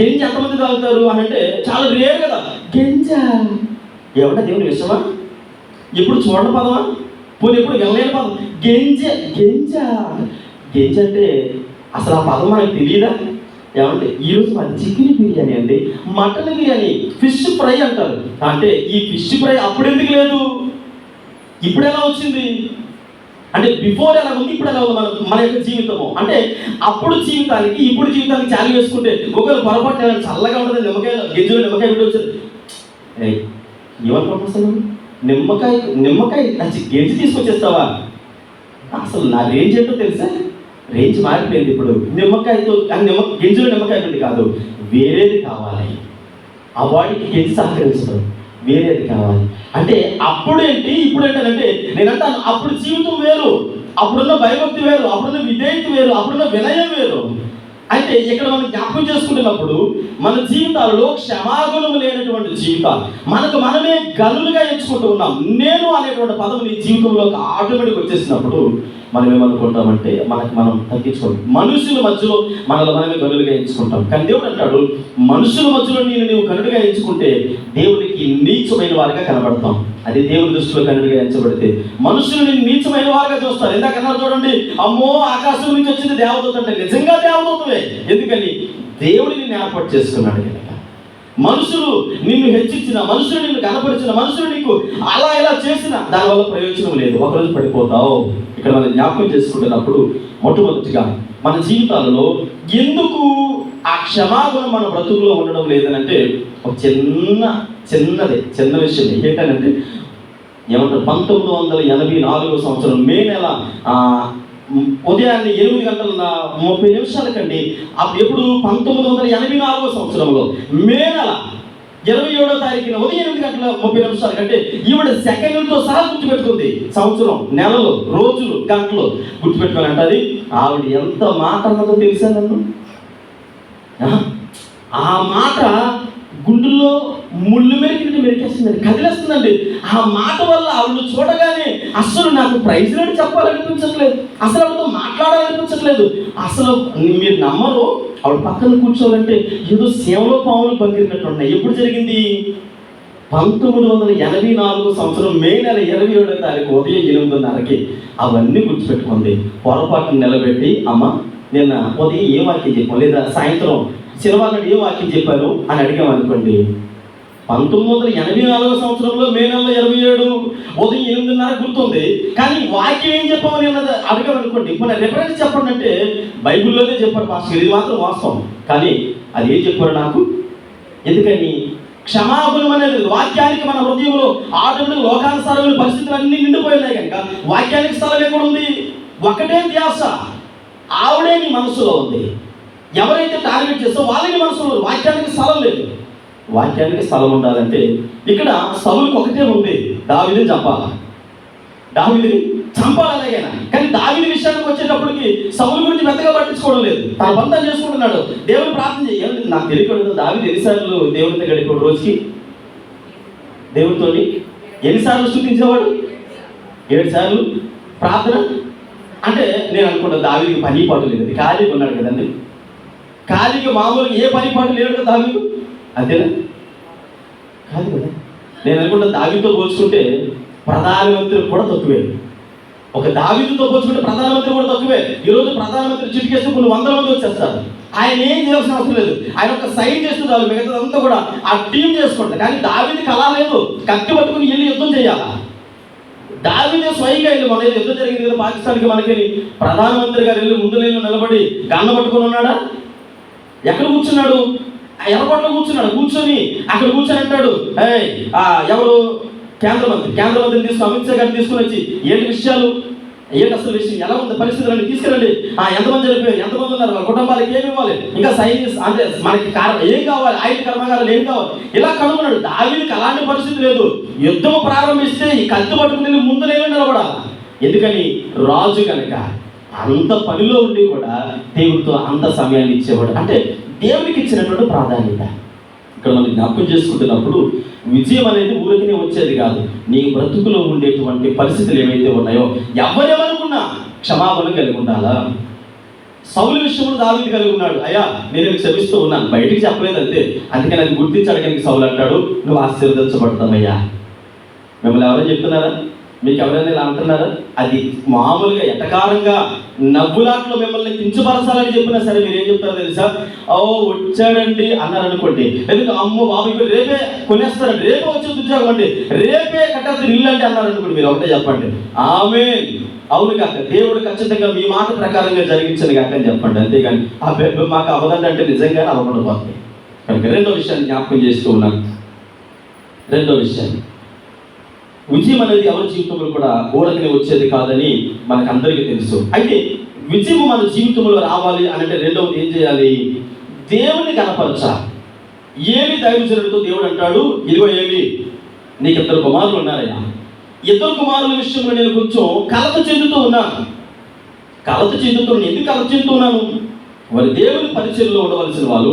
గెంజి ఎంతమంది తాగుతారు అని అంటే చాలా రేర్ కదా. గెంజ ఏమన్నా దేవుని ఇష్టమా? ఎప్పుడు చూడని పదమా? పోనీ ఎప్పుడు వెళ్ళలేని పదం గెంజ. గెంజ గెంజ అంటే అసలు ఆ పదం మనకు తెలియదా? ఏమంటే ఈరోజు మన చికెన్ బిర్యానీ అండి, మటన్ బిర్యానీ, ఫిష్ ఫ్రై అంటారు. అంటే ఈ ఫిష్ ఫ్రై అప్పుడు ఎందుకు లేదు, ఇప్పుడు ఎలా వచ్చింది? అంటే బిఫోర్ ఎలా ఉంది, ఇప్పుడు ఎలా ఉంది మన యొక్క జీవితము? అంటే అప్పుడు జీవితానికి ఇప్పుడు జీవితానికి చాలు వేసుకుంటే ఒకవేళ పొరపాటు చల్లగా ఉంటుంది, నిమ్మకాయ గింజలు నిమ్మకాయ పెట్టి వచ్చారు ఏమనుకుంటున్నాను, నిమ్మకాయ గెంజి తీసుకొచ్చేస్తావా? అసలు నా రేంజ్ ఏంటో తెలుసా? రేంజ్ మారిపోయింది. ఇప్పుడు నిమ్మకాయతో గింజలు నిమ్మకాయ పెట్టి కాదు, వేరేది కావాలి. ఆ వాడికి గెంజి సహకరించడం, వేరేది కావాలి. అంటే అప్పుడేంటి ఇప్పుడు ఏంటంటే నేనంటాను, అప్పుడు జీవితం వేరు, అప్పుడున్న భయభక్తి వేరు, అప్పుడున్న విధేయత వేరు, అప్పుడున్న వినయం వేరు. అయితే ఇక్కడ మనం జ్ఞాపకం చేసుకుంటున్నప్పుడు మన జీవితాలలో క్షమాగుణం లేనటువంటి జీవితాలు, మనకు మనమే గనులుగా ఎంచుకుంటూ ఉన్నాం. నేను అనేటువంటి పదం నీ జీవితంలోకి ఆటోమేటిక్ వచ్చేసినప్పుడు మనం ఏమనుకుంటామంటే మనకు మనం తగ్గించుకోండి. మనుషుల మధ్యలో మనల్ని మనమే గనులుగా ఎంచుకుంటాం. కానీ దేవుడు అంటాడు, మనుషుల మధ్యలో నీవు గనులుగా ఎంచుకుంటే దేవుడికి నీచమైన వారిగా కనబడతాం. అది దేవుడి దృష్టిలో గనులుగా ఎంచబడితే మనుషులు నేను నీచమైన వారిగా చూస్తారు. ఎందుకన్నారు చూడండి, అమ్మో ఆకాశం నుంచి వచ్చింది దేవదూత అంటే నిజంగా దేవదూతవే. ఎందుకని దేవుడిని నిన్ను ఏర్పాటు చేసుకున్నాడు కనుక. మనుషులు నిన్ను హెచ్చించిన, మనుషులు నిన్ను కనపరిచిన, మనుషులు నీకు అలా ఇలా చేసిన దానివల్ల ప్రయోజనం లేదు, ఒకరోజు పడిపోతావు. ఇక్కడ మనం జ్ఞాపకం చేసుకుంటున్నప్పుడు మొట్టమొదటిగా మన జీవితాలలో ఎందుకు ఆ క్షమాగుణం మన బ్రతుకులో ఉండడం లేదనంటే ఒక చిన్న విషయం ఏంటంటే ఏమంటారు, 1984 సంవత్సరం మే నెల ఉదయాన్నే 8:30 కండి. ఎప్పుడు 1984 సంవత్సరంలో మే నెల 27వ తారీఖున ఉదయం 8:30 కంటే ఈవిడ సెకండ్లతో సహా గుర్తుపెట్టుకుంది. సంవత్సరం, నెలలు, రోజులు, గంటలు గుర్తుపెట్టుకోవాలంటే అది ఆవిడ ఎంత మాట అన్నదో తెలుసా నన్ను? ఆ మాట గుండెల్లో ముళ్ళు మెరికేస్తుందండి, కదిలేస్తుందండి. ఆ మాట వల్ల ఆవిడ చూడగానే అసలు నాకు ప్రైజ్ రేట్ చెప్పాలనిపించట్లేదు, అసలు ఆవిడతో మాట్లాడాలనిపించట్లేదు. అసలు మీరు నమ్మరు, ఆవిడ పక్కన కూర్చోవాలంటే ఏదో సేవలో పాములు పగిలినట్టున్నాయి. ఎప్పుడు జరిగింది? 1984 సంవత్సరం మే నెల 27వ తారీఖు ఉదయం 8:30కి. అవన్నీ గుర్తుపెట్టుకుంది. పొరపాటును నిలబెట్టి, అమ్మ నిన్న ఉదయం ఏ వాక్యం చెప్పాను, లేదా సాయంత్రం సినిమా ఏ వాక్యం చెప్పాను అని అడిగామనుకోండి. 1984 సంవత్సరంలో మే నెల 27 ఉదయం 8:30 గుర్తుంది, కానీ వాక్యం ఏం చెప్పామని అన్నది అడిగామనుకోండి. మన రిఫరెన్స్ చెప్పండి అంటే బైబిల్లోనే చెప్పారు పాస్టర్, ఇది మాత్రం వాస్తవం. కానీ అది ఏం చెప్పారు నాకు? ఎందుకని క్షమాగుణం అనేది వాక్యానికి మన హృదయంలో ఆటోమేటిక్ లోకానుసారమైన పరిస్థితులు అన్నీ నిండిపోయినాయి కనుక వాక్యానికి స్థలం ఎక్కడ ఉంది? ఒకటే ధ్యాస, ఆవిడే నీ మనసులో ఉంది. ఎవరైతే టార్గెట్ చేస్తారో వాళ్ళని మనసులో, వాక్యానికి స్థలం లేదు. వాక్యానికి స్థలం ఉండాలంటే ఇక్కడ సౌలుకి ఒకటే ఉంది, దావీదుని చంపాలా, దావీదుని చంపాలి అలాగైనా. కానీ దావీదు విషయానికి వచ్చేటప్పటికి సౌలు గురించి పెద్దగా పట్టించుకోవడం లేదు, తన బంధం చేసుకుంటున్నాడు. దేవుని ప్రార్థన చేయాలి. నాకు తెలియకూడదు దావీదు ఎన్నిసార్లు దేవునితో గడిపాడు రోజుకి? దేవునితో ఎన్నిసార్లు స్తుతించేవాడు? 7 సార్లు. ప్రార్థన అంటే నేను అనుకుంటా దావీదుకి పని పాటు లేదు, ఖాళీగా ఉన్నాడు కదండి. ఖాళీగా మామూలుగా ఏ పని పాటు లేడు కదా దావీదు, అంతేనా? కాదు కదా. నేను అనుకుంటా దావీదుతో పోల్చుకుంటే ప్రధానమంత్రి కూడా తక్కువే. ఒక దావీదుతో పోల్చుకుంటే ప్రధానమంత్రి కూడా తక్కువే. ఈరోజు ప్రధానమంత్రి చిటికేస్తే కొన్ని 100 మంది వచ్చేస్తారు. ఆయన ఏం చేయాల్సిన అవసరం లేదు, ఆయన ఒక సైన్ చేస్తున్నారు, మిగతాదంతా కూడా ఆ టీం చేసుకుంటారు. కానీ దావీదుకి అలా లేదు, కత్తి పట్టుకుని వెళ్ళి యుద్ధం చేయాలా. దావీదే స్వయంగా వెళ్ళి, మన యుద్ధం జరిగింది కదా పాకిస్తాన్కి, మనకి ప్రధానమంత్రి గారు వెళ్ళి ముందు నిలబడి గన్న పట్టుకుని ఉన్నాడా? ఎక్కడ కూర్చున్నాడు? ఎర్రగొట్టలో కూర్చున్నాడు. కూర్చొని అక్కడ కూర్చొని అంటాడు, ఎవరు కేంద్ర మంత్రిని తీసుకుని, అమిత్ షా గారిని తీసుకుని వచ్చి ఏంటి విషయాలు, ఏంటి అసలు విషయం, ఎలా ఉంది పరిస్థితులన్నీ తీసుకురండి, ఎంతమంది చనిపోయారు, ఎంతమంది ఉన్నారు, వాళ్ళ కుటుంబాలకి ఏమి ఇవ్వాలి, ఇంకా సైన్స్ అంటే మనకి ఏం కావాలి, ఆయుధ కర్మాగారాలు ఏం కావాలి, ఇలా కనుగొన్నాడు. దావీదుకి అలాంటి పరిస్థితి లేదు. యుద్ధం ప్రారంభిస్తే ఈ కత్తి పట్టుకుని ముందు నిలబడాలి. ఎందుకని? రాజు కనుక. అంత పనిలో ఉండి కూడా దేవుడితో అంత సమయాన్ని ఇచ్చేవాడు. అంటే దేవునికి ఇచ్చినటువంటి ప్రాధాన్యత ఇక్కడ మనం జ్ఞాపకం చేసుకుంటున్నప్పుడు విజయం అనేది ఊరికనే వచ్చేది కాదు. నీ బ్రతుకులో ఉండేటువంటి పరిస్థితులు ఏవైతే ఉన్నాయో ఎవరెవరుకున్నా క్షమాపణ కలిగి ఉండాలా. సౌలు విషయంలో దావీదు కలిగి ఉన్నాడు. అయ్యా నేను క్షమిస్తూ ఉన్నాను, బయటికి చెప్పలేదు అంతే. అందుకని అది గుర్తించడానికి సౌలు అంటాడు, నువ్వు ఆశీర్వదించబడతావయ్యా. మిమ్మల్ని ఎవరైనా చెప్తున్నారా? మీకు ఎవరైనా ఇలా అంటున్నారా? అది మామూలుగా ఎటకారంగా నవ్వులాట్లో మిమ్మల్ని కించపరచాలని చెప్పినా సరే మీరు ఏం చెప్తారో తెలుసా? ఓ వచ్చాడండి అన్నారు అనుకోండి, ఎందుకంటే అమ్మో బాబు ఇప్పుడు రేపే కొనేస్తారండి, రేపే వచ్చే ఉద్యోగం అండి, రేపే కట్టేస్తారు ఇల్లు అంటే అన్నారు అనుకోండి, మీరు ఒకటే చెప్పండి ఆమేన్. అవును కాక దేవుడు ఖచ్చితంగా మీ మాట ప్రకారంగా జరిగించను కాక అని చెప్పండి. అంతేగాని ఆ బెబ్బ మాకు అవదండి అంటే నిజంగానే అవ్వకుండా పోతుంది. కనుక రెండో విషయాన్ని జ్ఞాపకం చేస్తూ ఉన్నాను. రెండో విషయాన్ని, విజయం అనేది ఎవరి జీవితంలో కూడా ఊరకనే వచ్చేది కాదని మనకు అందరికీ తెలుసు. అయితే విజయం మన జీవితంలో రావాలి అంటే రెండవది ఏం చేయాలి? దేవుని కనపరచాలి. ఏలి దైవజనుడితో దేవుడు అంటాడు, ఇదిగో ఏలి నీకు 2 కుమారులు ఉన్నారయ్యా. 2 కుమారుల విషయంలో నేను కొంచెం కలత చెందుతూ ఉన్నాను. ఎందుకు కలత చెందుతున్నాను? వారు దేవుని పరిచయంలో ఉండవలసిన వారు,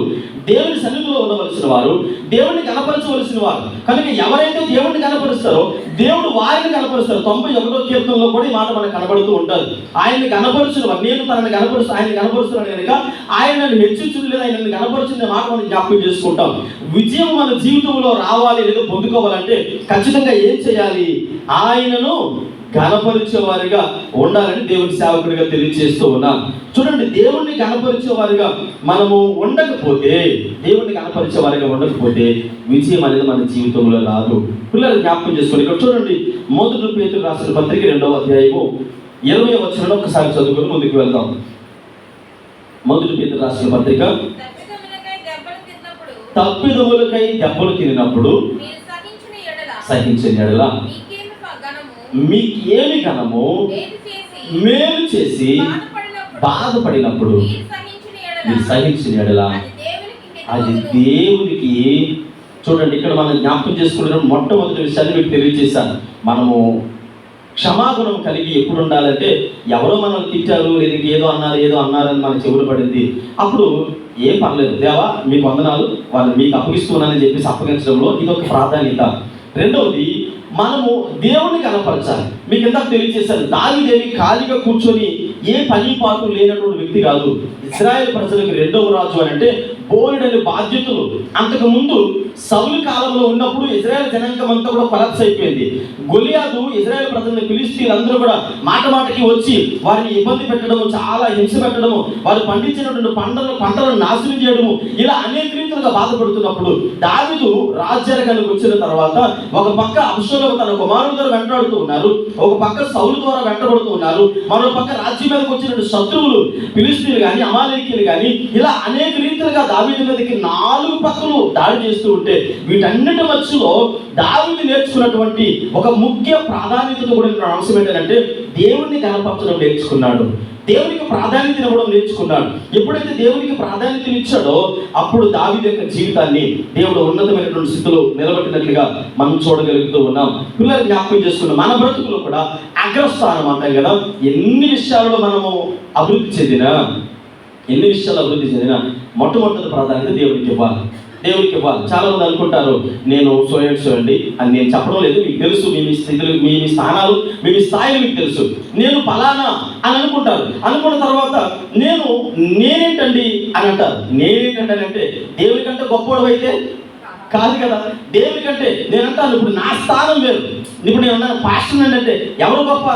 దేవుని సన్నిధిలో ఉండవలసిన వారు, దేవుడిని కనపరచవలసిన వారు. కనుక ఎవరైతే దేవుడిని కనపరుస్తారో దేవుడు వారిని కనపరుస్తారు. 91వ కీర్తనలో కూడా ఈ మాట మనకు కనబడుతూ ఉంటారు. ఆయన్ని కనపరుచిన వారు, నేను తనని కనపరుస్తూ ఆయన్ని కనపరుస్తున్నాను కనుక ఆయన నన్ను హెచ్చించడం లేదు, ఆయన నన్ను కనపరుచిన మాట మనం జ్ఞాపకం చేసుకుంటాం. విజయం మన జీవితంలో రావాలి లేదా పొందుకోవాలంటే ఖచ్చితంగా ఏం చేయాలి? ఆయనను గణపరిచేవారిగా ఉండాలని దేవుని సేవకుడిగా తెలియజేస్తూ ఉన్నాను. చూడండి, దేవుణ్ణి గణపరిచేవారిగా మనము ఉండకపోతే, విజయం అనేది మన జీవితంలో రాదు. పిల్లలు జ్ఞాపకం చేసుకోండి. ఇక్కడ చూడండి, 1 పేతురు రాసిన పత్రిక 2వ అధ్యాయము 20వ వచనం ఒకసారి చదువుకొని ముందుకు వెళ్దాం. 1 పేతురు రాసిన పత్రిక, తప్పిదములకై దెబ్బలు తిన్నప్పుడు సహించిన యెడల మీకేమి ఘనము? మేలు చేసి బాధపడినప్పుడు మీరు సహించిన యెడల అది దేవునికి. చూడండి, ఇక్కడ మనం జ్ఞాపకం చేసుకున్న మొట్టమొదటి విషయాన్ని మీకు తెలియజేశాను. మనము క్షమాగుణం కలిగి ఎప్పుడు ఉండాలంటే, ఎవరో మనల్ని తిట్టారు లేదా ఏదో అన్నారని మన చెవులు పడింది, అప్పుడు ఏం పర్లేదు, దేవా మీకు వందనాలు, వాళ్ళు మీకు అప్పగిస్తున్నానని చెప్పేసి అప్పగించడంలో ఇదొక ప్రాధాన్యత. రెండవది, మనము దేవుణ్ణి కనపరచాలి. మీకు ఇందాక తెలియజేశాను, దావీదేవి ఖాళీగా కూర్చొని ఏ పని పాటు లేనటువంటి వ్యక్తి కాదు. ఇశ్రాయేల్ ప్రజలకు 2వ రాజు అని అంటే బోలెడని బాధ్యతలు. అంతకు ముందు సౌలు కాలంలో ఉన్నప్పుడు ఇశ్రాయేల్ జనాంగం అంతా కూడా కొలాప్స్ అయిపోయింది. గొలియాతు ఇశ్రాయేల్ ప్రజలను ఫిలిష్తీయులందరూ కూడా మాటకి వచ్చి వారిని ఇబ్బంది పెట్టడము, చాలా హింస పెట్టడము, వారు పండించినటువంటి పంటలను నాశనం చేయడము, ఇలా అనేక రీతులుగా బాధపడుతున్నప్పుడు దావీదు రాజ్యానికి వచ్చిన తర్వాత ఒక పక్క అబ్షాలోము తన కుమారుడు ద్వారా వెంటాడుతూ ఉన్నారు, ఒక పక్క సౌలు ద్వారా వెంటబడుతూ ఉన్నారు, మరో పక్క రాజ్యం మీదకి వచ్చినటువంటి శత్రువులు ఫిలిష్తీయులు కానీ అమాలేకీయులు కానీ ఇలా అనేక రీతిలుగా దావీదు మీదకి 4 పక్కలు దాడి చేస్తూ ఉంటే, వీటన్నిటి మధ్యలో దావీదు నేర్చుకున్నటువంటి ఒక ముఖ్య ప్రాధాన్యతతో కూడిన అంశం ఏంటంటే దేవుణ్ణి కనపరచడం నేర్చుకున్నాడు, దేవునికి ప్రాధాన్యత ఇవ్వడం నేర్చుకున్నాడు. ఎప్పుడైతే దేవునికి ప్రాధాన్యత ఇచ్చాడో అప్పుడు దావీదు యొక్క జీవితాన్ని దేవుడు ఉన్నతమైనటువంటి స్థితిలో నిలబెట్టినట్లుగా మనం చూడగలుగుతూ ఉన్నాం. పిల్లలు జ్ఞాపకం చేసుకున్నాం, మన బ్రతుకులో కూడా అగ్రస్థానం అంటాం కదా. ఎన్ని విషయాల్లో మనము అభివృద్ధి చెందినా మొట్టమొదటి ప్రాధాన్యత దేవునికి ఇవ్వాలి. చాలా మంది అనుకుంటారు, నేను సో అండి అని నేను చెప్పడం లేదు, మీకు తెలుసు, మీ స్థితులు, మీ స్థానాలు, మీ స్థాయిలు మీకు తెలుసు, నేను ఫలానా అని అనుకుంటారు. అనుకున్న తర్వాత నేనేంటండి అని అంటారు. నేనేంటండి అంటే దేవుని కంటే గొప్పవాడు అయితే కాదు కదా. దేవుని కంటే నేనంటాను, ఇప్పుడు నా స్థానం వేరు. ఇప్పుడు నేను అన్నాను పాస్టర్ అంటే ఎవరు గొప్ప?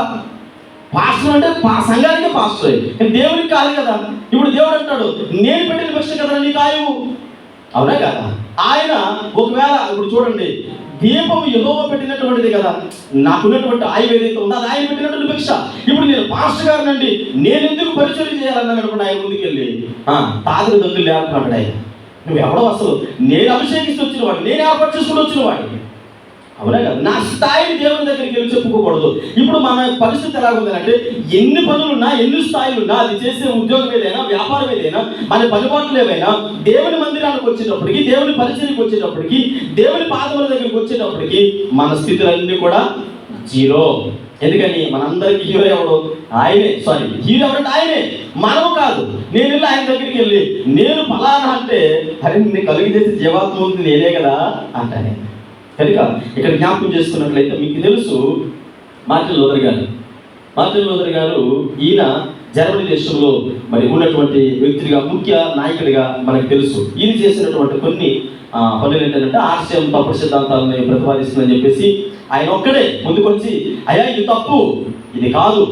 పాస్టర్ అంటే సంఘానికే పాస్టర్, కానీ దేవునికి కాదు కదా. ఇప్పుడు దేవుడు అంటాడు, నేను పెట్టిన భిక్ష కదా నీకు ఆయువు, అవునా కదా. ఆయన ఒకవేళ ఇప్పుడు చూడండి, దీపం యెహోవా పెట్టినటువంటిది కదా, నాకున్నటువంటి ఆయువు ఏదైతే ఉందో అది ఆయన పెట్టినటువంటి భిక్ష. ఇప్పుడు నేను పాస్టర్ గారినండి, నేను ఎందుకు పరిచయం చేయాలని అనుకున్నా ఆయన ముందుకెళ్ళి తాతకు దగ్గర లేకపోతాడు. ఆయన నువ్వు ఎవడో అసలు, నేను అభిషేకిస్తూ వచ్చిన వాడు, నేను ఏర్పాటు చేసుకుని వచ్చిన వాడిని, అవునా కదా. నా స్థాయిని దేవుని దగ్గరికి వెళ్ళి చెప్పుకోకూడదు. ఇప్పుడు మన పరిస్థితి ఎలాగుందంటే, ఎన్ని పనులున్నా, ఎన్ని స్థాయిలున్నా, అది చేసే ఉద్యోగం ఏదైనా, వ్యాపారం ఏదైనా, మన పనిపాట్లు ఏవైనా, దేవుని మందిరానికి వచ్చేటప్పటికి, దేవుని పరిచయకి వచ్చేటప్పటికి, దేవుని పాదముల దగ్గరికి వచ్చేటప్పటికి మన స్థితులన్నీ కూడా జీరో. ఎందుకని మనందరికీ హీరో ఎవడు? ఆయనే. హీరో ఎవరంటే ఆయనే, మనము కాదు. నేను వెళ్ళి ఆయన దగ్గరికి వెళ్ళి నేను ఫలానా అంటే, అరే నిన్ను కలుగు చేసి జీవాత్మ ఉంది నేనే కదా అంటానే. కనుక ఇక్కడ జ్ఞాపకం చేసుకున్నట్లయితే మీకు తెలుసు మార్టిన్ లూథర్ గారు ఈయన జర్మనీ దేశంలో మరి ఉన్నటువంటి వ్యక్తిగా, ముఖ్య నాయకుడిగా మనకు తెలుసు. ఈయన చేసినటువంటి కొన్ని పనులు ఏంటంటే ఆర్షయం తప్పుడు సిద్ధాంతాలని ప్రతిపాదిస్తుందని చెప్పేసి ఆయన ఒక్కడే ముందుకొచ్చి, అయ్యా ఇది తప్పు, ఇది కాదు,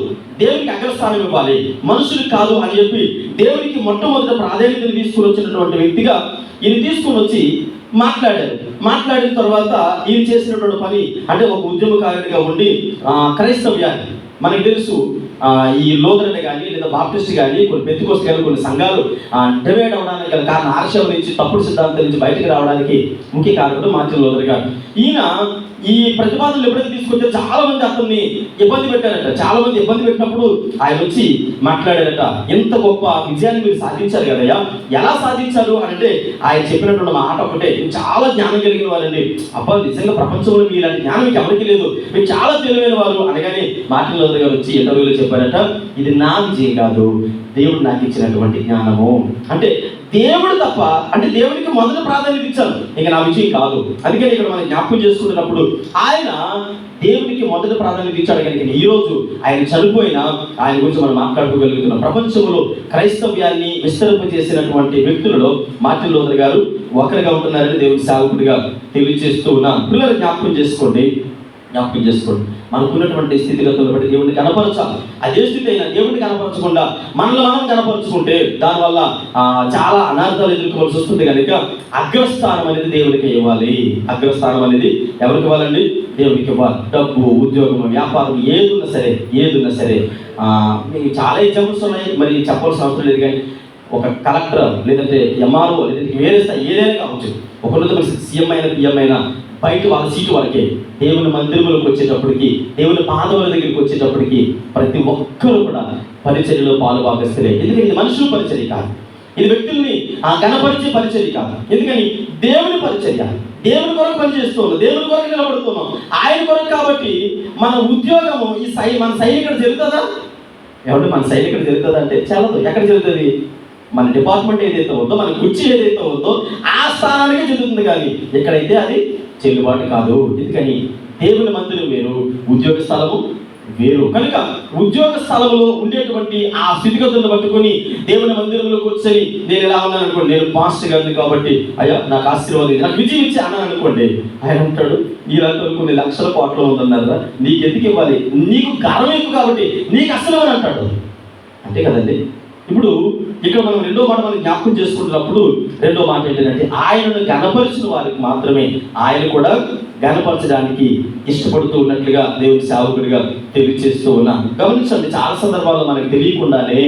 దేవునికి అగ్రస్థానం ఇవ్వాలి, మనుషులకు కాదు అని చెప్పి దేవునికి మొట్టమొదటి ప్రాధాన్యతను తీసుకుని వచ్చినటువంటి వ్యక్తిగా ఈయన తీసుకుని వచ్చి మాట్లాడిన తర్వాత ఈయన చేసినటువంటి పని అంటే ఒక ఉద్యమకారుడిగా ఉండి క్రైస్తవ్యాన్ని, మనకు తెలుసు ఈ లూథరన్ కానీ లేదా బాప్టిస్ట్ కానీ కొన్ని పెంతెకోస్తు కానీ కొన్ని సంఘాలు డివైడ్ అవడానికి గల కారణం ఆర్షం నుంచి తప్పుడు సిద్ధాంతం నుంచి బయటకు రావడానికి ముఖ్య కారణం మార్టిన్ లూథర్ గారు. ఈయన ఈ ప్రతిపాదనలు ఎప్పుడైతే తీసుకొస్తే చాలా మంది అతన్ని ఇబ్బంది పెట్టారట. చాలా మంది ఇబ్బంది పెట్టినప్పుడు ఆయన వచ్చి మాట్లాడారట, ఎంత గొప్ప విజయాన్ని మీరు సాధించారు కదయ్యా, ఎలా సాధించారు అంటే ఆయన చెప్పినటువంటి మాట ఒకటే, చాలా జ్ఞానం కలిగిన వారండి, అబ్బా నిజంగా ప్రపంచంలో మీలాంటి జ్ఞానం ఎవరికి లేదు, మీరు చాలా తెలివైన వారు అనగానే మార్టిన్ లూథర్ గారు వచ్చి ఇంటర్వ్యూలో చెప్పారట, ఇది నా విజయం కాదు, దేవుడు నాకు ఇచ్చినటువంటి జ్ఞానము. అంటే దేవుడు తప్ప, అంటే దేవునికి మొదటి ప్రాధాన్యత ఇచ్చాను, ఇక నా విజయం కాదు. అందుకని ఇక్కడ మనం జ్ఞాపకం చేసుకుంటున్నప్పుడు ఆయన దేవునికి మొదటి ప్రాధాన్యత ఇచ్చాడు. కనుక ఈ రోజు ఆయన చనిపోయినా ఆయన గురించి మనం మాట్లాడుకోగలుగుతున్నాం. ప్రపంచంలో క్రైస్తవ్యాన్ని విస్తరింపజేసినటువంటి వ్యక్తులలో మార్టిన్ లూథర్ గారు ఒకరిగా ఉంటున్నారని దేవుని సేవకుడిగా తెలియజేస్తూ ఉన్నాను. పిల్లలు జ్ఞాపకం చేసుకోండి, మనకున్నటువంటి స్థితిగతులను బట్టి దేవుడిని కనపరచాలి. అదే స్థితి అయినా దేవుడిని కనపరచకుండా మనల్ని మనం కనపరుచుకుంటే దానివల్ల చాలా అనార్థాలు ఎదుర్కోవాల్సి వస్తుంది. కనుక అగ్రస్థానం అనేది దేవుడికి ఇవ్వాలి. అగ్రస్థానం అనేది ఎవరికి ఇవ్వాలండి? దేవుడికి ఇవ్వాలి. డబ్బు, ఉద్యోగం, వ్యాపారం ఏదున్నా సరే మీకు చాలా ఎగ్జాంపుల్స్ ఉన్నాయి, మరి చెప్పాల్సిన అవసరం లేదు. కానీ ఒక కలెక్టర్ లేదంటే ఎంఆర్ఓ లేదంటే వేరే స్థాయి ఏదైనా కావచ్చు, ఒకరోజు సీఎం అయినా పిఎం అయినా బయట వాళ్ళ సీటు వరకే. దేవుని మందిరములకు వచ్చేటప్పటికి, దేవుని పాదముల దగ్గరికి వచ్చేటప్పటికి ప్రతి ఒక్కరూ కూడా పరిచర్యలో పాలు భాగస్తులే. ఎందుకంటే ఇది మనుషుల పరిచర్య కాదు, ఇది వ్యక్తుల్ని కనపరిచే పరిచర్య కాదు. ఎందుకని దేవుని పరిచర్య, దేవుని కొరకు పనిచేస్తున్నాం, దేవుని కొరకు నిలబడుతున్నాం, ఆయన కొరకు. కాబట్టి మన ఉద్యోగము మన శైలి ఇక్కడ జరుగుతుందా? ఏమంటే మన శైలి ఇక్కడ జరుగుతుందా అంటే చాలదు. ఎక్కడ జరుగుతుంది? మన డిపార్ట్మెంట్ ఏదైతే ఉందో, మన కుర్చీ ఏదైతే ఉందో ఆ స్థానానికే జరుగుతుంది. కానీ ఎక్కడైతే అది చెల్లుబాటు కాదు. ఎందుకని దేవుని మందిరం వేరు, ఉద్యోగ స్థలము వేరు. కనుక ఉద్యోగ స్థలంలో ఉండేటువంటి ఆ స్థితిగతులను పట్టుకొని దేవుని మందిరంలో కూర్చొని నేను ఎలా ఉన్నాను అనుకోండి, నేను పాస్టర్ గారిని కాబట్టి అయ్యా నాకు ఆశీర్వాదం, నాకు విజయం ఇచ్చి అన్నాను అనుకోండి, ఆయన అంటాడు ఇలాంటి కొన్ని లక్షల కోట్లు ఉందన్నారా, నీకు ఎందుకు ఇవ్వాలి, నీకు గర్వం ఎక్కువ కాబట్టి నీకు అసలు అని అంటాడు. అంతే కదండి. ఇప్పుడు ఇక్కడ మనం రెండో మాట మనం జ్ఞాపకం చేసుకుంటున్నప్పుడు రెండో మాట ఏంటంటే ఆయనను గణపరిచిన వారికి మాత్రమే ఆయన కూడా గణపరచడానికి ఇష్టపడుతూ ఉన్నట్లుగా దేవుని సేవకుడిగా తెలియజేస్తూ ఉన్నాను. గమనించండి, చాలా సందర్భాల్లో మనకు తెలియకుండానే